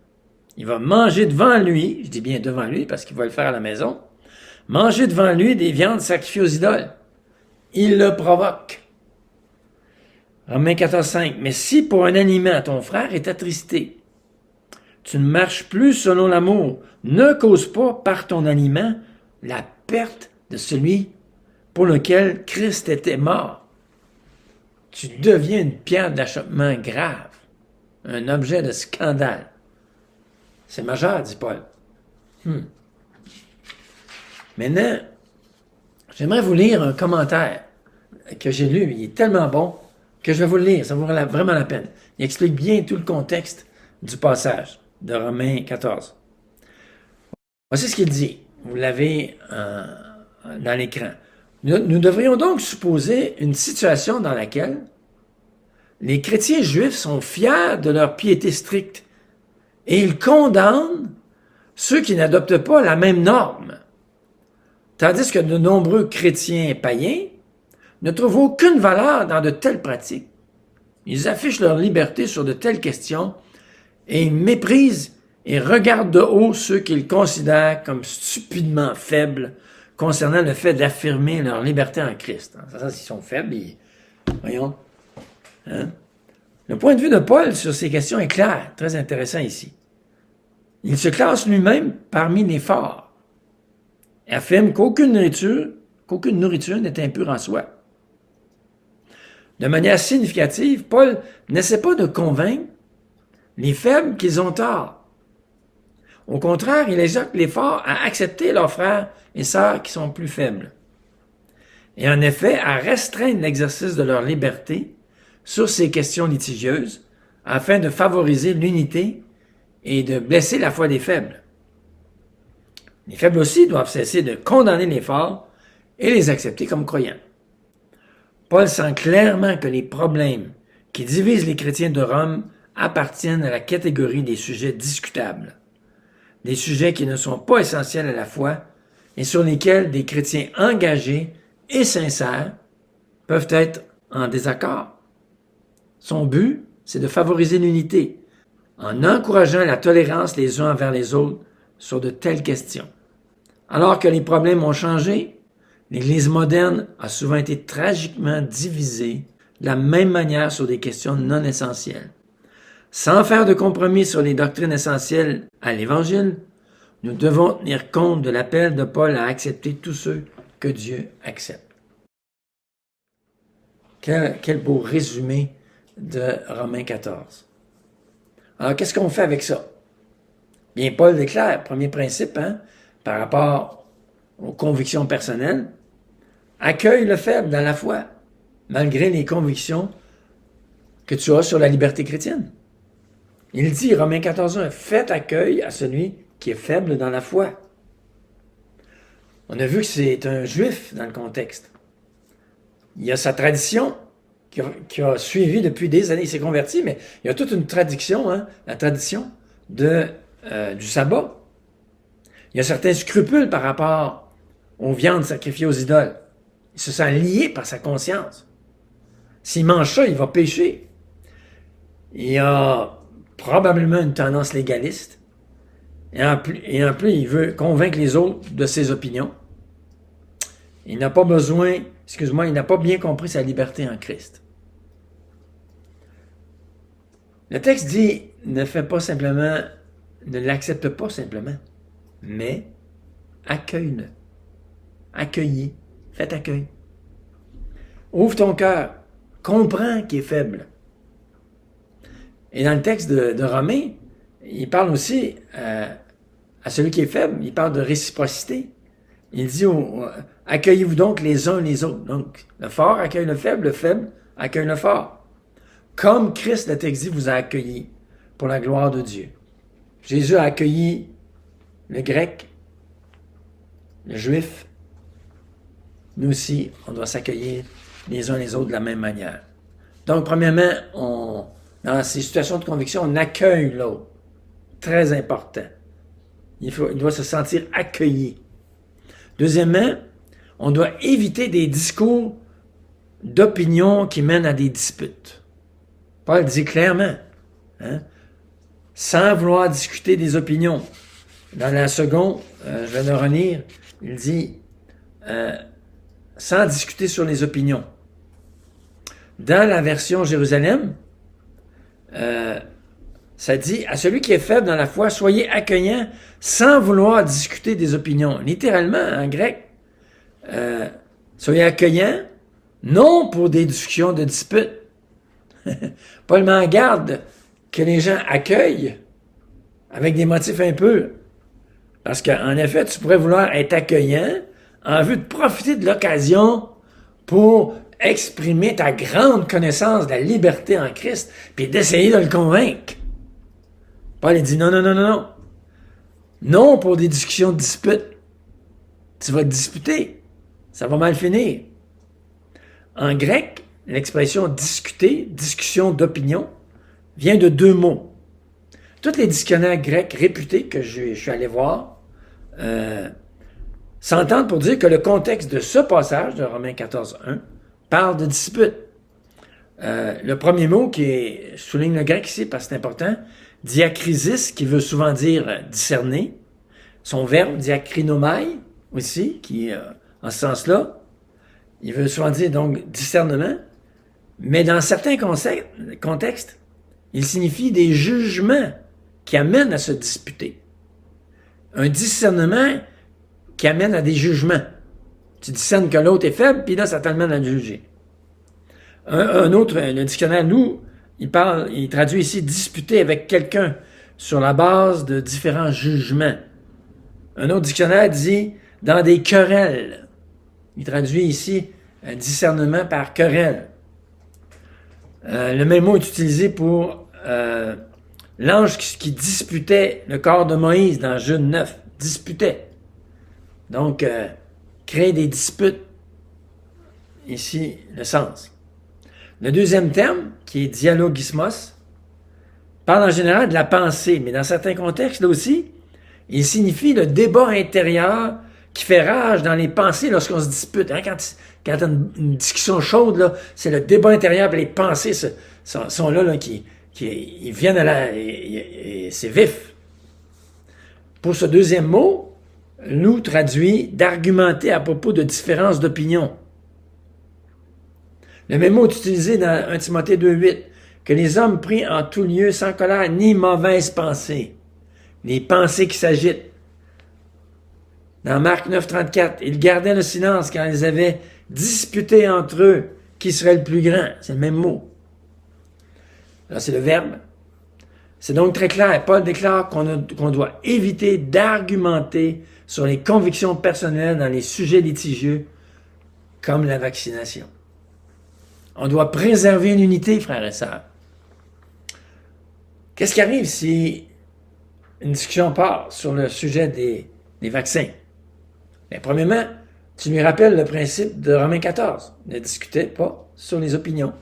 Il va manger devant lui, je dis bien devant lui parce qu'il va le faire à la maison, manger devant lui des viandes sacrifiées aux idoles. Il le provoque. Romains 14,5. Mais si pour un aliment ton frère est attristé, tu ne marches plus selon l'amour, ne cause pas par ton aliment la perte de celui pour lequel Christ était mort. Tu deviens une pierre d'achoppement grave, un objet de scandale. C'est majeur, dit Paul. Maintenant, j'aimerais vous lire un commentaire que j'ai lu. Il est tellement bon que je vais vous le lire. Ça vaut vraiment la peine. Il explique bien tout le contexte du passage de Romains 14. Voici ce qu'il dit. Vous l'avez dans l'écran. Nous devrions donc supposer une situation dans laquelle les chrétiens juifs sont fiers de leur piété stricte et ils condamnent ceux qui n'adoptent pas la même norme, tandis que de nombreux chrétiens païens ne trouvent aucune valeur dans de telles pratiques. Ils affichent leur liberté sur de telles questions et ils méprisent et regardent de haut ceux qu'ils considèrent comme stupidement faibles concernant le fait d'affirmer leur liberté en Christ. Ça, s'ils sont faibles, voyons. Hein? Le point de vue de Paul sur ces questions est clair, très intéressant ici. Il se classe lui-même parmi les forts et affirme qu'aucune nourriture n'est impure en soi. De manière significative, Paul n'essaie pas de convaincre les faibles qu'ils ont tort. Au contraire, il exhorte les forts à accepter leurs frères et sœurs qui sont plus faibles. Et en effet, à restreindre l'exercice de leur liberté sur ces questions litigieuses afin de favoriser l'unité et de blesser la foi des faibles. Les faibles aussi doivent cesser de condamner les forts et les accepter comme croyants. Paul sent clairement que les problèmes qui divisent les chrétiens de Rome appartiennent à la catégorie des sujets discutables, des sujets qui ne sont pas essentiels à la foi et sur lesquels des chrétiens engagés et sincères peuvent être en désaccord. Son but, c'est de favoriser l'unité en encourageant la tolérance les uns envers les autres sur de telles questions. Alors que les problèmes ont changé, l'Église moderne a souvent été tragiquement divisée de la même manière sur des questions non essentielles. Sans faire de compromis sur les doctrines essentielles à l'Évangile, nous devons tenir compte de l'appel de Paul à accepter tous ceux que Dieu accepte. Quel beau résumé de Romains 14. Alors, qu'est-ce qu'on fait avec ça? Bien, Paul déclare, premier principe, par rapport aux convictions personnelles, accueille le faible dans la foi, malgré les convictions que tu as sur la liberté chrétienne. Il dit, Romains 14:1, faites accueil à celui qui est faible dans la foi. On a vu que c'est un juif dans le contexte. Il y a sa tradition qui a suivi depuis des années. Il s'est converti, mais il y a toute une tradition, la tradition du sabbat. Il y a certains scrupules par rapport aux viandes sacrifiées aux idoles. Il se sent lié par sa conscience. S'il mange ça, il va pécher. Il y a probablement une tendance légaliste. Et en plus, il veut convaincre les autres de ses opinions. Il n'a pas besoin, il n'a pas bien compris sa liberté en Christ. Le texte dit, ne l'accepte pas simplement, mais accueille-le. Accueillez, faites accueil. Ouvre ton cœur, comprends qu'il est faible. Et dans le texte de Romains, il parle aussi à celui qui est faible, il parle de réciprocité. Il dit, accueillez-vous donc les uns les autres. Donc, le fort accueille le faible accueille le fort. Comme Christ, le texte dit, vous a accueilli pour la gloire de Dieu. Jésus a accueilli le grec, le juif. Nous aussi, on doit s'accueillir les uns les autres de la même manière. Donc, premièrement, dans ces situations de conviction, on accueille l'autre. Très important. Il doit se sentir accueilli. Deuxièmement, on doit éviter des discours d'opinion qui mènent à des disputes. Paul dit clairement, sans vouloir discuter des opinions. Dans la seconde, je vais le relire, il dit, sans discuter sur les opinions. Dans la version Jérusalem, ça dit, à celui qui est faible dans la foi, soyez accueillant sans vouloir discuter des opinions. Littéralement, en grec, soyez accueillant, non pour des discussions de disputes. Paul met en garde que les gens accueillent avec des motifs impurs. Parce qu'en effet, tu pourrais vouloir être accueillant en vue de profiter de l'occasion pour exprimer ta grande connaissance de la liberté en Christ, puis d'essayer de le convaincre. Paul dit non. Non pour des discussions de disputes. Tu vas te disputer. Ça va mal finir. En grec, l'expression discuter, discussion d'opinion, vient de deux mots. Tous les dictionnaires grecs réputés que je suis allé voir s'entendent pour dire que le contexte de ce passage de Romains 14:1 parle de dispute. Le premier mot qui souligne le grec ici, parce que c'est important, diakrisis, qui veut souvent dire discerner. Son verbe diakrinomai aussi, qui en ce sens-là, il veut souvent dire donc discernement. Mais dans certains contextes, il signifie des jugements qui amènent à se disputer. Un discernement qui amène à des jugements. Tu discernes que l'autre est faible, puis là, ça t'amène à le juger. Un autre, le dictionnaire, nous, il traduit ici disputer avec quelqu'un sur la base de différents jugements. Un autre dictionnaire dit dans des querelles. Il traduit ici un discernement par querelle. Le même mot est utilisé pour l'ange qui disputait le corps de Moïse dans Jude 9. Disputait. Donc, créer des disputes. Ici, le sens. Le deuxième terme, qui est dialogismos, parle en général de la pensée, mais dans certains contextes, là aussi, il signifie le débat intérieur qui fait rage dans les pensées lorsqu'on se dispute. Hein? Quand tu as une discussion chaude, là, c'est le débat intérieur, puis les pensées sont là, ils viennent et c'est vif. Pour ce deuxième mot, Lou traduit d'argumenter à propos de différences d'opinion. Le même mot est utilisé dans 1 Timothée 2,8, que les hommes prient en tout lieu sans colère ni mauvaise pensée. Les pensées qui s'agitent. Dans Marc 9,34, ils gardaient le silence quand ils avaient disputé entre eux qui serait le plus grand. C'est le même mot. Là, c'est le verbe. C'est donc très clair. Paul déclare qu'on doit éviter d'argumenter sur les convictions personnelles dans les sujets litigieux, comme la vaccination. On doit préserver une unité, frères et sœurs. Qu'est-ce qui arrive si une discussion part sur le sujet des vaccins? Bien, premièrement, tu lui rappelles le principe de Romains 14. Ne discutez pas sur les opinions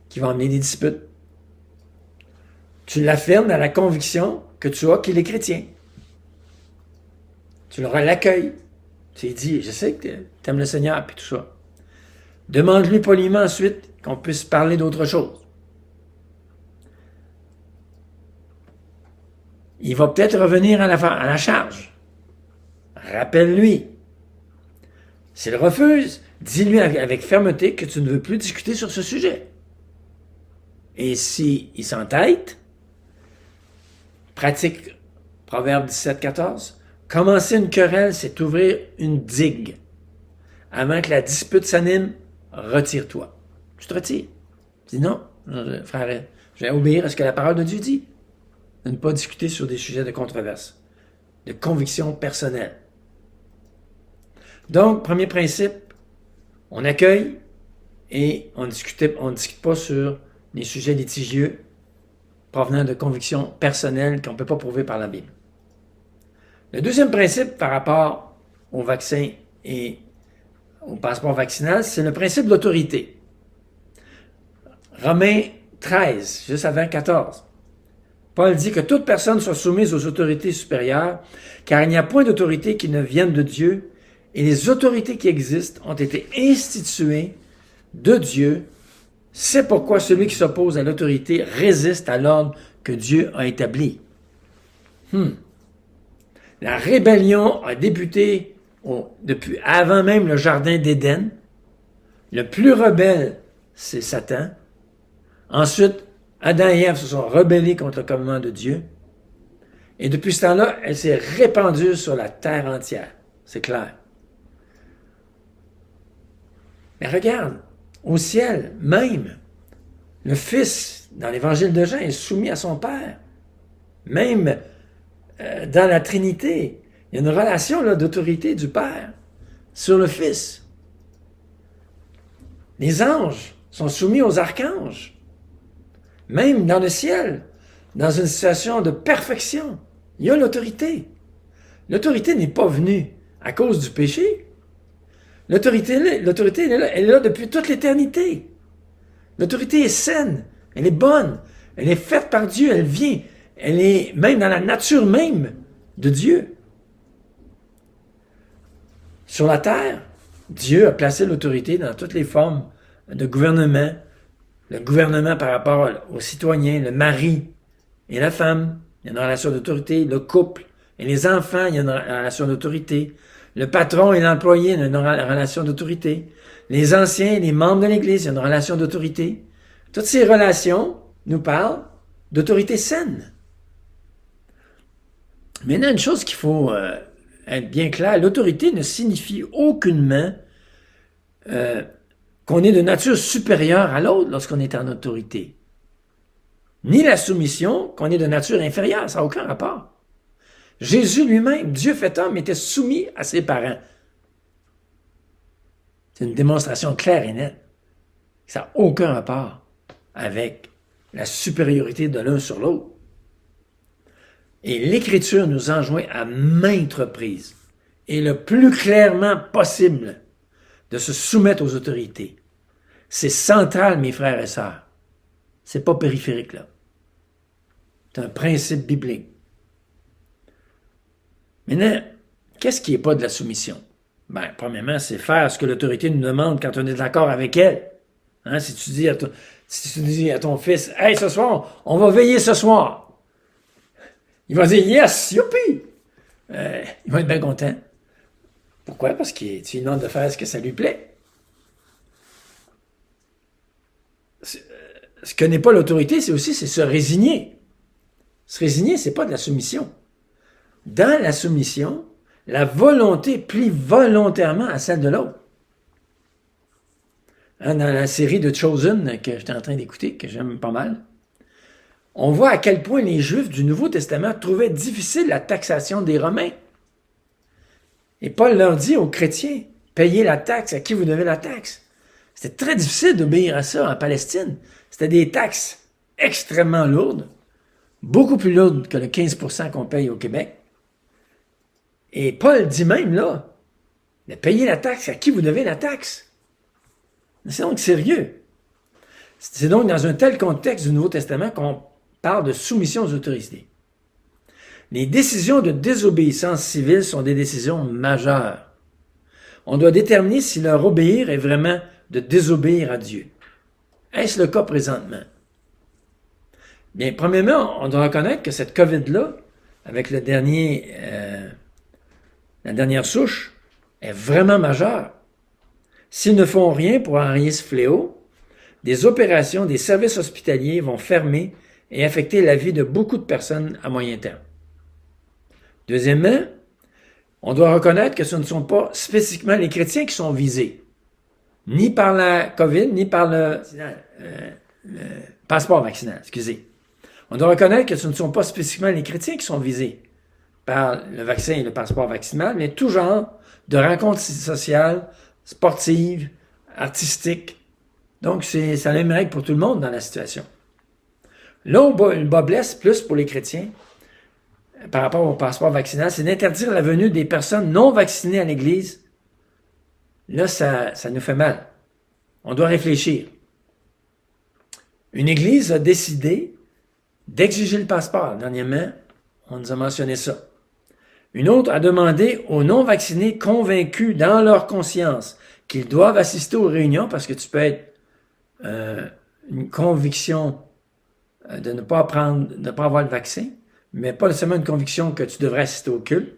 qui vont amener des disputes. Tu l'affirmes dans la conviction que tu as qu'il est chrétien. Tu leur l'accueil. Tu lui dis, je sais que tu aimes le Seigneur, puis tout ça. Demande-lui poliment ensuite qu'on puisse parler d'autre chose. Il va peut-être revenir à la charge. Rappelle-lui. S'il refuse, dis-lui avec fermeté que tu ne veux plus discuter sur ce sujet. Et s'il s'entête, pratique Proverbe 17-14. Commencer une querelle, c'est ouvrir une digue. Avant que la dispute s'anime, retire-toi. Tu te retires. Tu dis non, frère, je vais obéir à ce que la parole de Dieu dit. De ne pas discuter sur des sujets de controverse, de conviction personnelle. Donc, premier principe, on accueille et on ne discute pas sur les sujets litigieux provenant de convictions personnelles qu'on ne peut pas prouver par la Bible. Le deuxième principe par rapport au vaccin et au passeport vaccinal, c'est le principe de l'autorité. Romains 13, juste avant 14. Paul dit que toute personne soit soumise aux autorités supérieures, car il n'y a point d'autorité qui ne vienne de Dieu, et les autorités qui existent ont été instituées de Dieu. C'est pourquoi celui qui s'oppose à l'autorité résiste à l'ordre que Dieu a établi. La rébellion a débuté depuis avant même le jardin d'Éden. Le plus rebelle, c'est Satan. Ensuite, Adam et Ève se sont rebellés contre le commandement de Dieu. Et depuis ce temps-là, elle s'est répandue sur la terre entière. C'est clair. Mais regarde, au ciel même, le Fils, dans l'évangile de Jean, est soumis à son Père. Même dans la Trinité, il y a une relation là, d'autorité du Père sur le Fils. Les anges sont soumis aux archanges. Même dans le ciel, dans une situation de perfection, il y a l'autorité. L'autorité n'est pas venue à cause du péché. L'autorité elle est là depuis toute l'éternité. L'autorité est saine, elle est bonne, elle est faite par Dieu, elle vient, elle est même dans la nature même de Dieu. Sur la terre, Dieu a placé l'autorité dans toutes les formes de gouvernement. Le gouvernement par rapport aux citoyens, le mari et la femme, il y a une relation d'autorité, le couple et les enfants, il y a une relation d'autorité, le patron et l'employé, il y a une relation d'autorité, les anciens et les membres de l'Église, il y a une relation d'autorité. Toutes ces relations nous parlent d'autorité saine. Maintenant, une chose qu'il faut être bien clair, l'autorité ne signifie aucunement qu'on est de nature supérieure à l'autre lorsqu'on est en autorité. Ni la soumission qu'on est de nature inférieure, ça n'a aucun rapport. Jésus lui-même, Dieu fait homme, était soumis à ses parents. C'est une démonstration claire et nette. Ça n'a aucun rapport avec la supériorité de l'un sur l'autre. Et l'Écriture nous enjoint à maintes reprises, et le plus clairement possible, de se soumettre aux autorités. C'est central, mes frères et sœurs. C'est pas périphérique, là. C'est un principe biblique. Maintenant, qu'est-ce qui n'est pas de la soumission? Ben, premièrement, c'est faire ce que l'autorité nous demande quand on est d'accord avec elle. Hein, si tu dis à ton fils, « Hey, ce soir, on va veiller ce soir. » Il va dire « Yes, youpi! » Il va être bien content. Pourquoi? Parce que tu lui demandes de faire ce que ça lui plaît. Ce que n'est pas l'autorité, c'est se résigner. Se résigner, c'est pas de la soumission. Dans la soumission, la volonté plie volontairement à celle de l'autre. Hein, dans la série de Chosen que j'étais en train d'écouter, que j'aime pas mal, on voit à quel point les Juifs du Nouveau Testament trouvaient difficile la taxation des Romains. Et Paul leur dit aux chrétiens, payez la taxe, à qui vous devez la taxe. C'était très difficile d'obéir à ça en Palestine. C'était des taxes extrêmement lourdes, beaucoup plus lourdes que le 15% qu'on paye au Québec. Et Paul dit même là, de payer la taxe, à qui vous devez la taxe. C'est donc sérieux. C'est donc dans un tel contexte du Nouveau Testament qu'on parle de soumission aux autorités. Les décisions de désobéissance civile sont des décisions majeures. On doit déterminer si leur obéir est vraiment de désobéir à Dieu. Est-ce le cas présentement? Bien, premièrement, on doit reconnaître que cette COVID-là, avec la dernière souche, est vraiment majeure. S'ils ne font rien pour enrayer ce fléau, des opérations, des services hospitaliers vont fermer et affecter la vie de beaucoup de personnes à moyen terme. Deuxièmement, on doit reconnaître que ce ne sont pas spécifiquement les chrétiens qui sont visés, ni par la COVID, ni par le passeport vaccinal, excusez. On doit reconnaître que ce ne sont pas spécifiquement les chrétiens qui sont visés par le vaccin et le passeport vaccinal, mais tout genre de rencontres sociales, sportives, artistiques. Donc, c'est la même règle pour tout le monde dans la situation. Là où le bas blesse plus pour les chrétiens, par rapport au passeport vaccinal, c'est d'interdire la venue des personnes non vaccinées à l'Église. Là, ça nous fait mal. On doit réfléchir. Une Église a décidé d'exiger le passeport. Dernièrement, on nous a mentionné ça. Une autre a demandé aux non-vaccinés convaincus dans leur conscience qu'ils doivent assister aux réunions, parce que tu peux être une conviction de ne pas avoir le vaccin, mais pas seulement une conviction que tu devrais assister au culte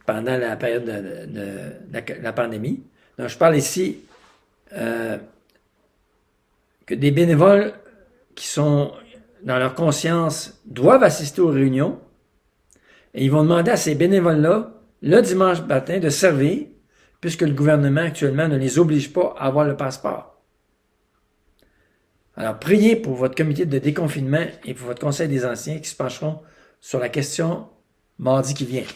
pendant la période de la pandémie. Donc, je parle ici que des bénévoles qui sont dans leur conscience doivent assister aux réunions et ils vont demander à ces bénévoles-là, le dimanche matin, de servir, puisque le gouvernement actuellement ne les oblige pas à avoir le passeport. Alors, priez pour votre comité de déconfinement et pour votre conseil des anciens qui se pencheront sur la question mardi qui vient.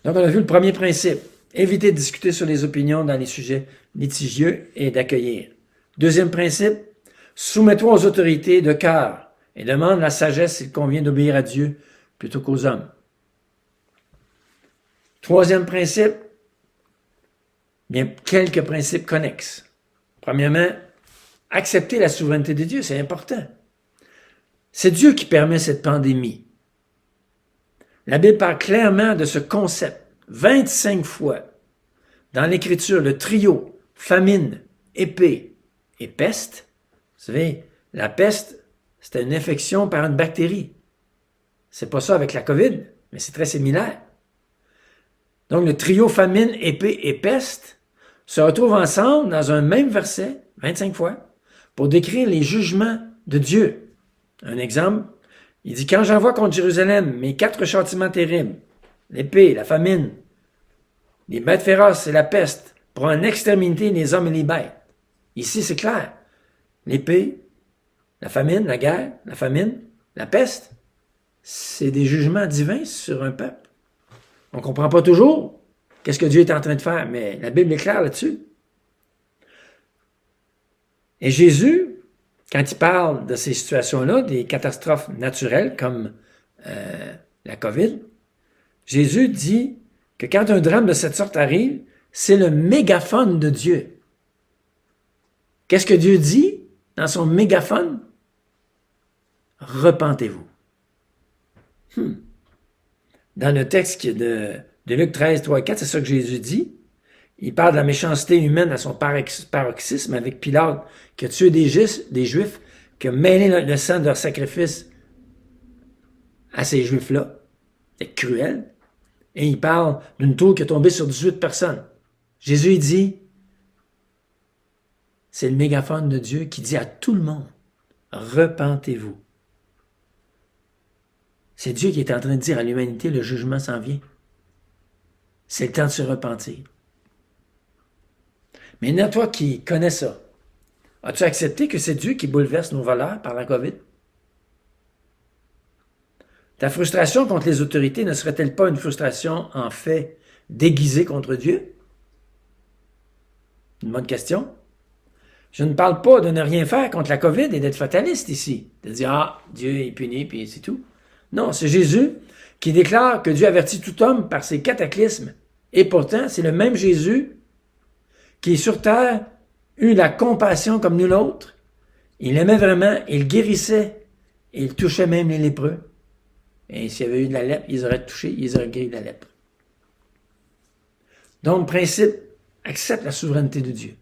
Donc, on a vu le premier principe. Éviter de discuter sur les opinions dans les sujets litigieux et d'accueillir. Deuxième principe, soumets-toi aux autorités de cœur et demande la sagesse s'il convient d'obéir à Dieu plutôt qu'aux hommes. Troisième principe, bien, quelques principes connexes. Premièrement, accepter la souveraineté de Dieu, c'est important. C'est Dieu qui permet cette pandémie. La Bible parle clairement de ce concept 25 fois dans l'Écriture, le trio famine, épée et peste. Vous savez, la peste, c'était une infection par une bactérie. C'est pas ça avec la COVID, mais c'est très similaire. Donc, le trio famine, épée et peste se retrouvent ensemble dans un même verset, 25 fois, pour décrire les jugements de Dieu. Un exemple, il dit « Quand j'envoie contre Jérusalem mes 4 châtiments terribles, l'épée, la famine, les bêtes féroces et la peste, pour en exterminer les hommes et les bêtes. » Ici, c'est clair. L'épée, la famine, la guerre, la famine, la peste, c'est des jugements divins sur un peuple. On ne comprend pas toujours qu'est-ce que Dieu est en train de faire, mais la Bible est claire là-dessus. Et Jésus, quand il parle de ces situations-là, des catastrophes naturelles comme la COVID, Jésus dit que quand un drame de cette sorte arrive, c'est le mégaphone de Dieu. Qu'est-ce que Dieu dit dans son mégaphone? Repentez-vous. Dans le texte de Luc 13, 3 et 4, c'est ça que Jésus dit. Il parle de la méchanceté humaine à son paroxysme avec Pilate, qui a tué des Juifs, qui a mêlé le sang de leur sacrifice à ces Juifs-là. C'est cruel. Et il parle d'une tour qui est tombée sur 18 personnes. Jésus dit, c'est le mégaphone de Dieu qui dit à tout le monde, repentez-vous. C'est Dieu qui est en train de dire à l'humanité, le jugement s'en vient. C'est le temps de se repentir. Maintenant, toi qui connais ça, as-tu accepté que c'est Dieu qui bouleverse nos valeurs par la COVID? Ta frustration contre les autorités ne serait-elle pas une frustration, en fait, déguisée contre Dieu? Une bonne question. Je ne parle pas de ne rien faire contre la COVID et d'être fataliste ici, de dire « Ah, Dieu est puni, puis c'est tout ». Non, c'est Jésus qui déclare que Dieu avertit tout homme par ses cataclysmes. Et pourtant, c'est le même Jésus qui, sur terre, eut la compassion comme nul autre. Il aimait vraiment, il guérissait, et il touchait même les lépreux. Et s'il y avait eu de la lèpre, ils auraient touché, ils auraient guéri de la lèpre. Donc, principe, accepte la souveraineté de Dieu.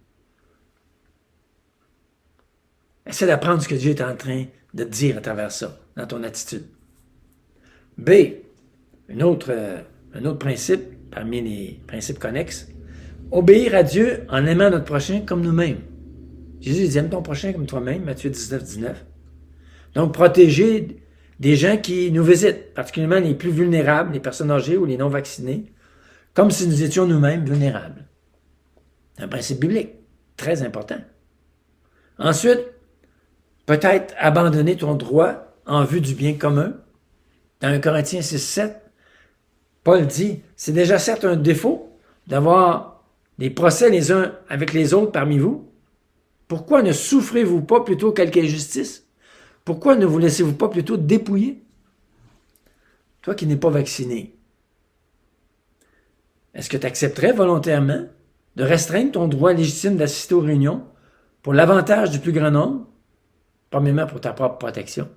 Essaie d'apprendre ce que Dieu est en train de te dire à travers ça, dans ton attitude. B, un autre principe, parmi les principes connexes, obéir à Dieu en aimant notre prochain comme nous-mêmes. Jésus dit, aime ton prochain comme toi-même, Matthieu 19, 19. Donc, protéger des gens qui nous visitent, particulièrement les plus vulnérables, les personnes âgées ou les non-vaccinés, comme si nous étions nous-mêmes vulnérables. C'est un principe biblique, très important. Ensuite, peut-être abandonner ton droit en vue du bien commun. Dans 1 Corinthiens 6, 7, Paul dit, c'est déjà certes un défaut d'avoir des procès les uns avec les autres parmi vous. Pourquoi ne souffrez-vous pas plutôt quelque injustice? Pourquoi ne vous laissez-vous pas plutôt dépouiller? Toi qui n'es pas vacciné, est-ce que tu accepterais volontairement de restreindre ton droit légitime d'assister aux réunions pour l'avantage du plus grand nombre? Premièrement, pour ta propre protection.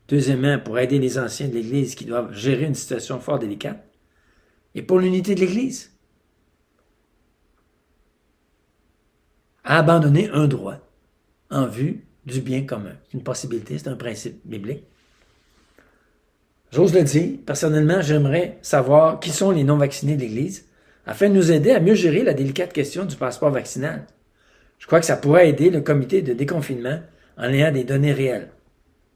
Deuxièmement, pour aider les anciens de l'Église qui doivent gérer une situation fort délicate. Et pour l'unité de l'Église. À abandonner un droit en vue du bien commun. C'est une possibilité, c'est un principe biblique. J'ose le dire, personnellement, j'aimerais savoir qui sont les non-vaccinés de l'Église afin de nous aider à mieux gérer la délicate question du passeport vaccinal. Je crois que ça pourrait aider le comité de déconfinement en ayant des données réelles.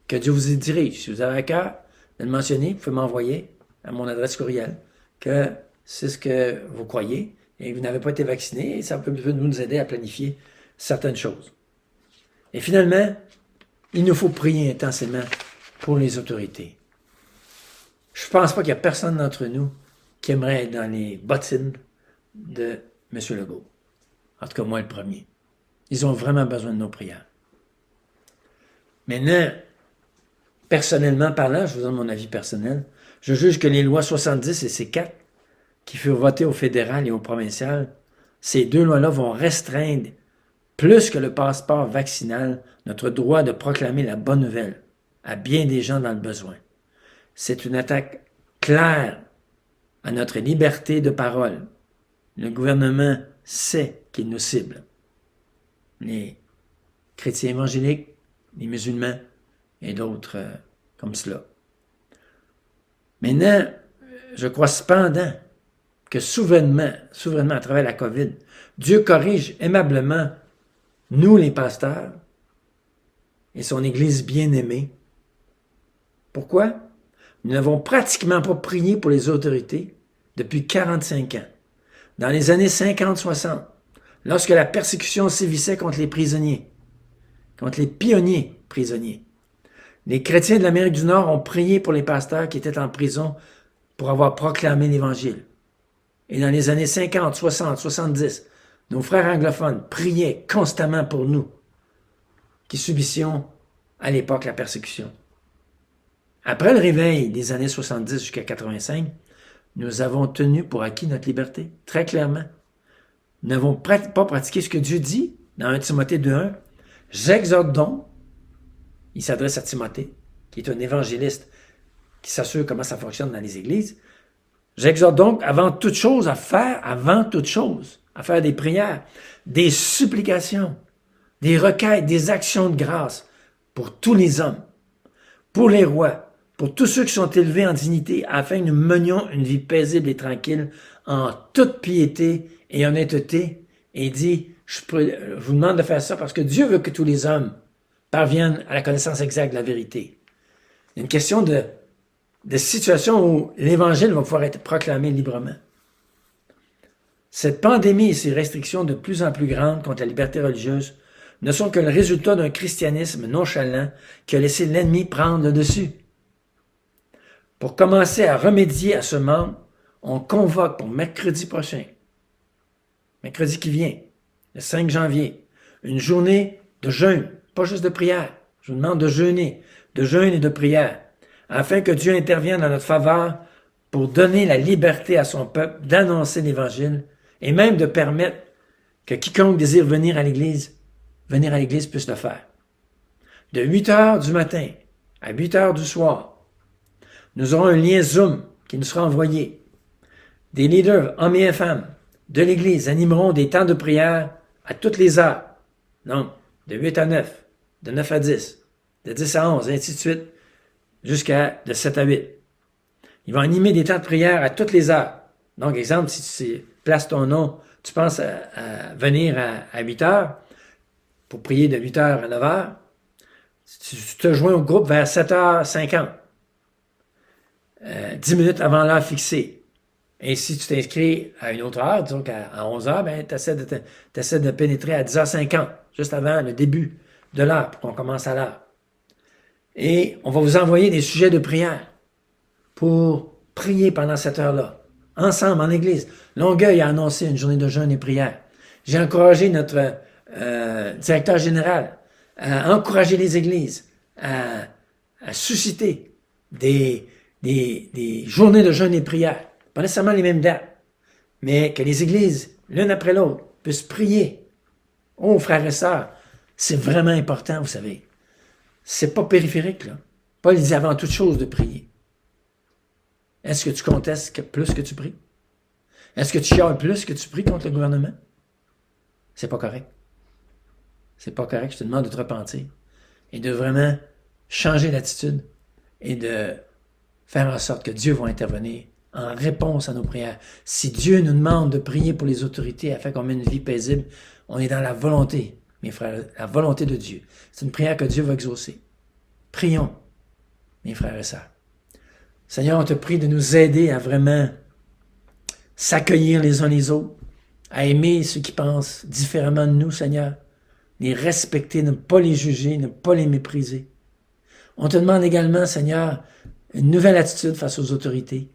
Que Dieu vous y dirige. Si vous avez à cœur de le mentionner, vous pouvez m'envoyer à mon adresse courriel que c'est ce que vous croyez et vous n'avez pas été vacciné et ça peut nous aider à planifier certaines choses. Et finalement, il nous faut prier intensément pour les autorités. Je ne pense pas qu'il y a personne d'entre nous qui aimerait être dans les bottines de M. Legault. En tout cas, moi le premier. Ils ont vraiment besoin de nos prières. Maintenant, personnellement parlant, je vous donne mon avis personnel, je juge que les lois 70 et C4 qui furent votées au fédéral et au provincial, ces deux lois-là vont restreindre plus que le passeport vaccinal notre droit de proclamer la bonne nouvelle à bien des gens dans le besoin. C'est une attaque claire à notre liberté de parole. Le gouvernement sait qu'il nous cible. Les chrétiens évangéliques, les musulmans et d'autres comme cela. Maintenant, je crois cependant que souverainement à travers la COVID, Dieu corrige aimablement nous les pasteurs et son Église bien-aimée. Pourquoi? Nous n'avons pratiquement pas prié pour les autorités depuis 45 ans. Dans les années 50-60, lorsque la persécution sévissait contre les prisonniers, contre les pionniers prisonniers, les chrétiens de l'Amérique du Nord ont prié pour les pasteurs qui étaient en prison pour avoir proclamé l'Évangile. Et dans les années 50, 60, 70, nos frères anglophones priaient constamment pour nous qui subissions à l'époque la persécution. Après le réveil des années 70 jusqu'à 85, nous avons tenu pour acquis notre liberté, très clairement. Nous n'avons pas pratiqué ce que Dieu dit dans 1 Timothée 2.1. J'exhorte donc, il s'adresse à Timothée, qui est un évangéliste qui s'assure comment ça fonctionne dans les églises. J'exhorte donc avant toute chose à faire des prières, des supplications, des requêtes, des actions de grâce pour tous les hommes, pour les rois, pour tous ceux qui sont élevés en dignité, afin que nous menions une vie paisible et tranquille en toute piété et honnêteté. Et il dit, je vous demande de faire ça parce que Dieu veut que tous les hommes parviennent à la connaissance exacte de la vérité. Il y a une question de situation où l'Évangile va pouvoir être proclamé librement. Cette pandémie et ces restrictions de plus en plus grandes contre la liberté religieuse ne sont que le résultat d'un christianisme nonchalant qui a laissé l'ennemi prendre le dessus. Pour commencer à remédier à ce manque, on convoque pour mercredi prochain, mercredi qui vient, le 5 janvier, une journée de jeûne, pas juste de prière. Je vous demande de jeûner, de jeûne et de prière, afin que Dieu intervienne en notre faveur pour donner la liberté à son peuple d'annoncer l'Évangile et même de permettre que quiconque désire venir à l'Église puisse le faire. De 8 heures du matin à 8 heures du soir, nous aurons un lien Zoom qui nous sera envoyé. Des leaders, hommes et femmes, de l'Église animeront des temps de prière à toutes les heures. Donc, de 8 à 9, de 9 à 10, de 10 à 11, et ainsi de suite, jusqu'à de 7 à 8. Ils vont animer des temps de prière à toutes les heures. Donc, exemple, si tu places ton nom, tu penses à venir à 8 heures, pour prier de 8 heures à 9 heures, tu te joins au groupe vers 7h50, 10 minutes avant l'heure fixée. Et si tu t'inscris à une autre heure, disons qu'à 11 heures, ben, tu essaies de pénétrer à 10h50, juste avant le début de l'heure, pour qu'on commence à l'heure. Et on va vous envoyer des sujets de prière pour prier pendant cette heure-là, ensemble en Église. Longueuil a annoncé une journée de jeûne et prière. J'ai encouragé notre directeur général à encourager les églises à susciter des journées de jeûne et prière. Pas nécessairement les mêmes dates, mais que les églises, l'une après l'autre, puissent prier. Oh, frères et sœurs, c'est vraiment important, vous savez. C'est pas périphérique, là. Paul dit avant toute chose de prier. Est-ce que tu contestes plus que tu pries? Est-ce que tu chiales plus que tu pries contre le gouvernement? C'est pas correct. C'est pas correct. Je te demande de te repentir et de vraiment changer d'attitude et de faire en sorte que Dieu va intervenir en réponse à nos prières. Si Dieu nous demande de prier pour les autorités afin qu'on mène une vie paisible, on est dans la volonté, mes frères, la volonté de Dieu. C'est une prière que Dieu va exaucer. Prions, mes frères et sœurs. Seigneur, on te prie de nous aider à vraiment s'accueillir les uns les autres, à aimer ceux qui pensent différemment de nous, Seigneur, les respecter, ne pas les juger, ne pas les mépriser. On te demande également, Seigneur, une nouvelle attitude face aux autorités.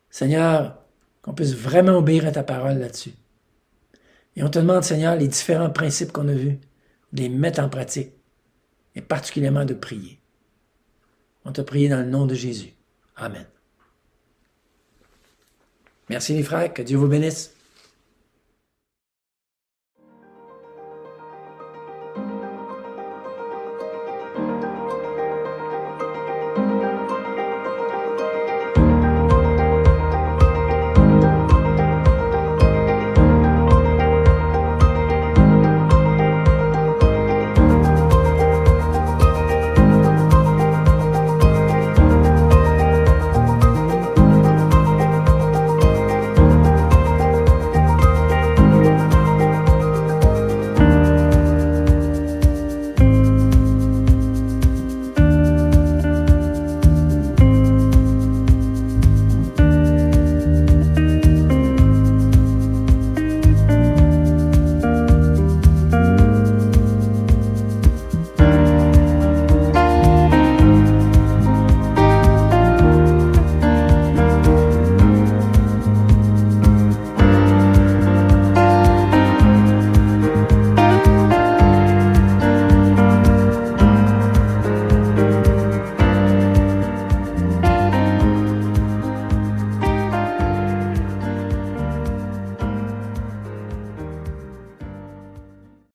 Seigneur, qu'on puisse vraiment obéir à ta parole là-dessus. Et on te demande, Seigneur, les différents principes qu'on a vus, de les mettre en pratique, et particulièrement de prier. On te prie dans le nom de Jésus. Amen. Merci les frères, que Dieu vous bénisse.